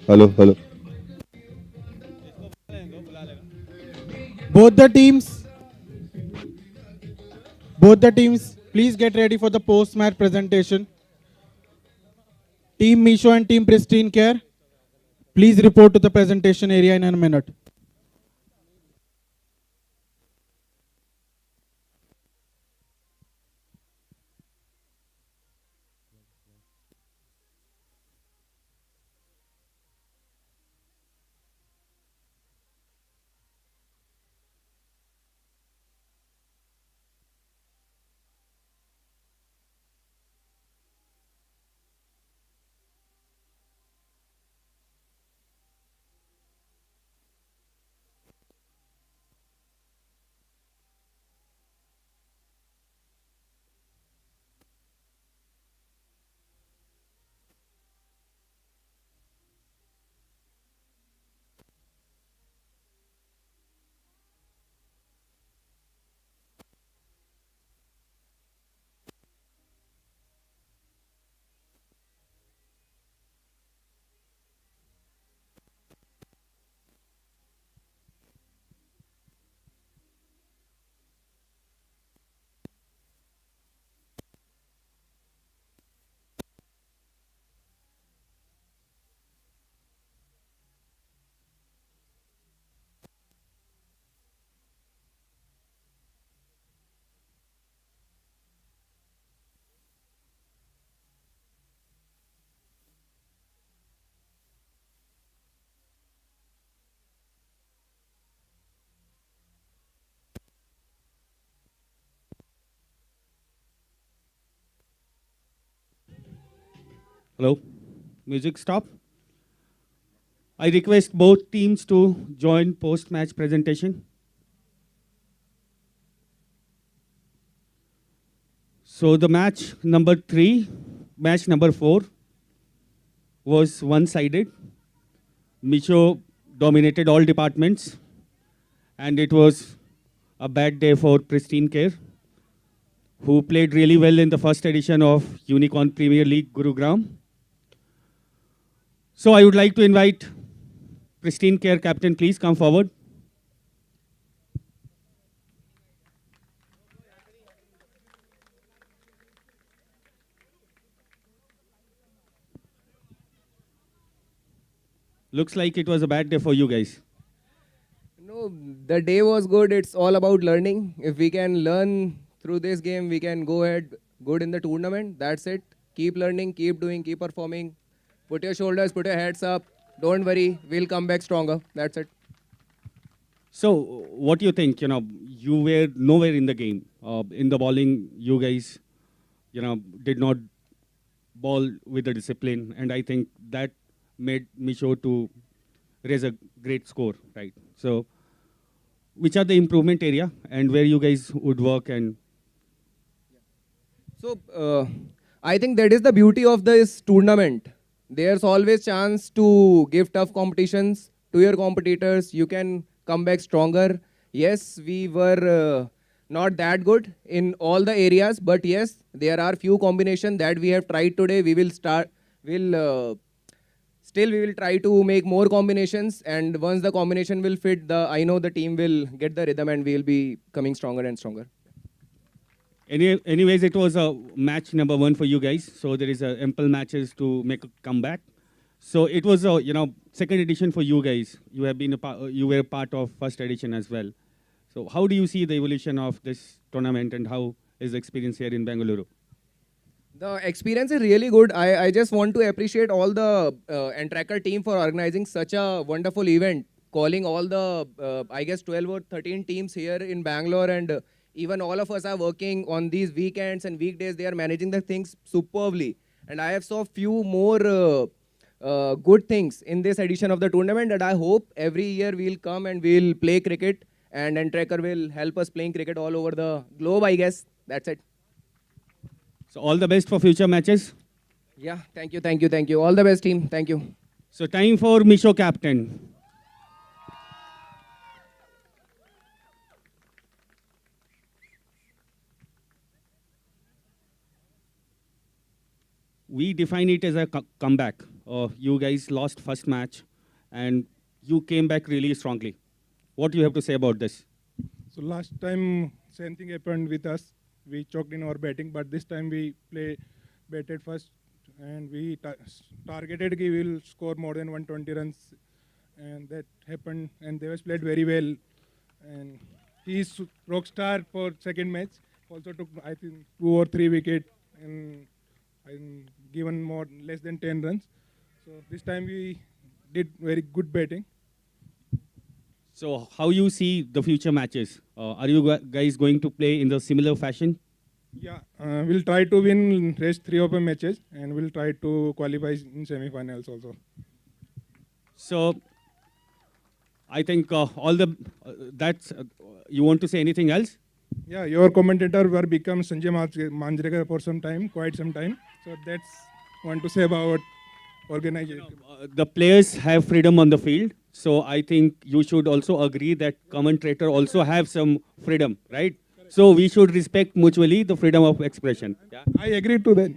Hello, hello. Both the teams, please get ready for the post-match presentation. Team Meesho and Team Pristyn Care, please report to the presentation area in a minute. Hello, music stop. I request both teams to join post-match presentation. So the match number 3, match number 4 was one-sided. Meesho dominated all departments, and it was a bad day for Pristyn Care, who played really well in the first edition of Unicorn Premier League Gurugram. So I would like to invite Pristyn Care captain, please come forward. Looks like it was a bad day for you guys. No, the day was good. It's all about learning. If we can learn through this game, we can go ahead good in the tournament. That's it. Keep learning, keep doing, keep performing. Put your shoulders, put your heads up. Don't worry, we'll come back stronger. That's it. So what do you think? You were nowhere in the game. In the bowling, you guys, did not bowl with the discipline. And I think that made Meesho to raise a great score, right? So which are the improvement area and where you guys would work? And So I think that is the beauty of this tournament. There's always chance to give tough competitions to your competitors. You can come back stronger. Yes, we were not that good in all the areas, but yes, there are few combinations that we have tried today. We will try to make more combinations, and once the combination will fit, I know the team will get the rhythm and we will be coming stronger and stronger. Anyways, it was a match number 1 for you guys. So there is ample matches to make a comeback. So it was a second edition for you guys. You have been you were part of first edition as well. So how do you see the evolution of this tournament and how is the experience here in Bengaluru? The experience is really good. I just want to appreciate all the Tracker team for organizing such a wonderful event, calling all the, I guess, 12 or 13 teams here in Bangalore, and even all of us are working on these weekends and weekdays. They are managing the things superbly. And I have saw few more good things in this edition of the tournament, and I hope every year we'll come and we'll play cricket, and Tracker will help us playing cricket all over the globe, I guess. That's it. So all the best for future matches. Yeah, thank you, thank you, thank you. All the best, team. Thank you. So time for Meesho captain. We define it as a comeback. You guys lost first match and you came back really strongly. What do you have to say about this? So last time, same thing happened with us. We choked in our batting, but this time we batted first, and we targeted we will score more than 120 runs, and that happened. And Devesh played very well, and he is rock star for second match. Also took, I think, 2 or 3 wickets and given less than 10 runs. So this time we did very good batting. So how you see the future matches? Are you guys going to play in the similar fashion? Yeah, we'll try to win rest 3 of the matches, and we'll try to qualify in semi-finals also. So I think you want to say anything else? Yeah, your commentator were become Sanjay Manjrekar for some time, quite some time. So that's want to say about organization. The players have freedom on the field. So I think you should also agree that commentator also have some freedom, right? Correct. So we should respect mutually the freedom of expression. Yeah? I agree to that.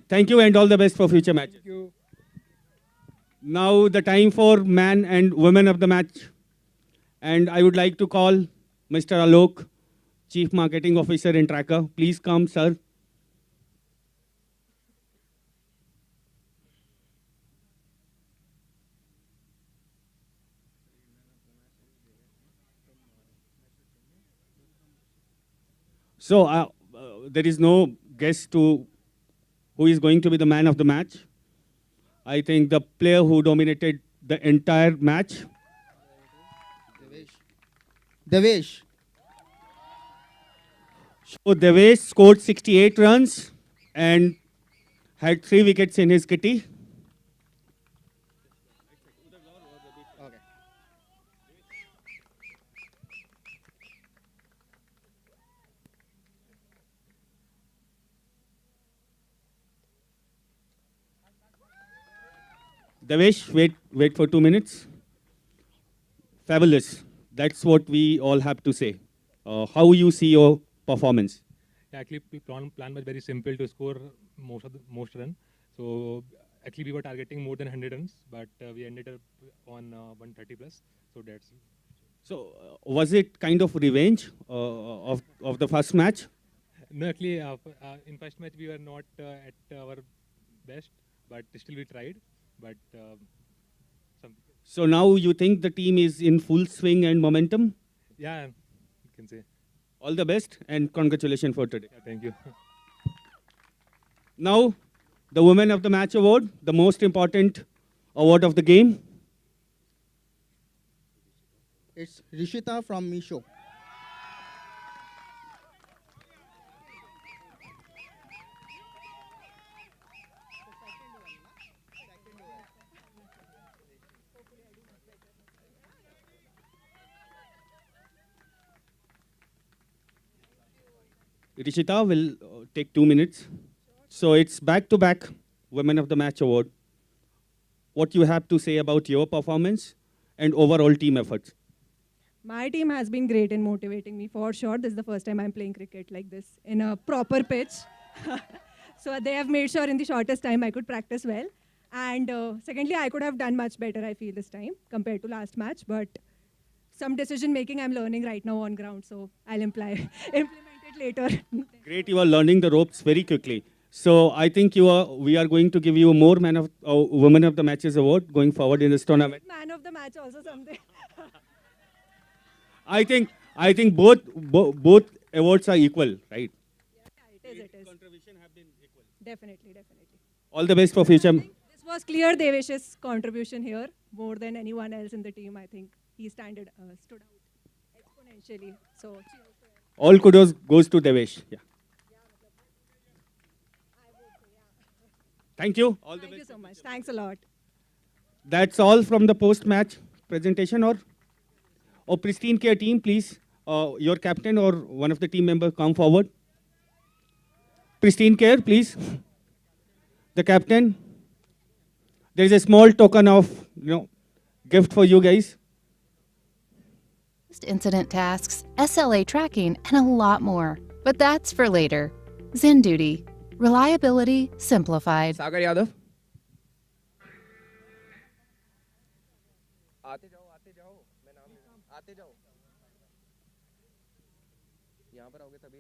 Thank you and all the best for future matches. Thank you. Now the time for man and women of the match. And I would like to call Mr. Alok, Chief Marketing Officer in Tracker. Please come, sir. So there is no guess to who is going to be the man of the match. I think the player who dominated the entire match. Devesh. So Devesh scored 68 runs and had 3 wickets in his kitty. Devesh, wait for 2 minutes. Fabulous. That's what we all have to say. How you see your performance? Actually, plan was very simple to score most run. So actually, we were targeting more than 100 runs, but we ended up on 130 plus. So that's. So was it kind of revenge of the first match? No, actually, in first match we were not at our best, but still we tried. But so now you think the team is in full swing and momentum? Yeah, you can say. All the best and congratulations for today. Yeah, thank you. Now, the Women of the Match award, the most important award of the game. It's Rishita from Meesho. Rishita will take 2 minutes. So it's back-to-back Women of the Match award. What you have to say about your performance and overall team efforts? My team has been great in motivating me, for sure. This is the first time I'm playing cricket like this in a proper pitch. So they have made sure in the shortest time I could practice well. And secondly, I could have done much better, I feel, this time compared to last match. But some decision making I'm learning right now on ground. So I'll implement it later. Great, you are learning the ropes very quickly. So I think we are going to give you more Women of the Matches award going forward in this tournament. Man of the match also someday. I think both awards are equal, right? Yeah, it is. Contribution have been equal. Definitely. All the best for future. This was clear Devesh's contribution here more than anyone else in the team. I think he stood out exponentially. So cheers to him. All kudos goes to Devesh. Yeah. Thank you. All the Thank best. you so much. Thanks a lot. That's all from the post-match presentation. Or Pristyn Care team, please. Your captain or one of the team members come forward. Pristyn Care, please. The captain. There is a small token of gift for you guys. Incident tasks, SLA tracking, and a lot more. But that's for later. Zen Duty. Reliability simplified. Sagar Yadav. आते जाओ मैं नाम आते जाओ यहाँ पर आओगे तभी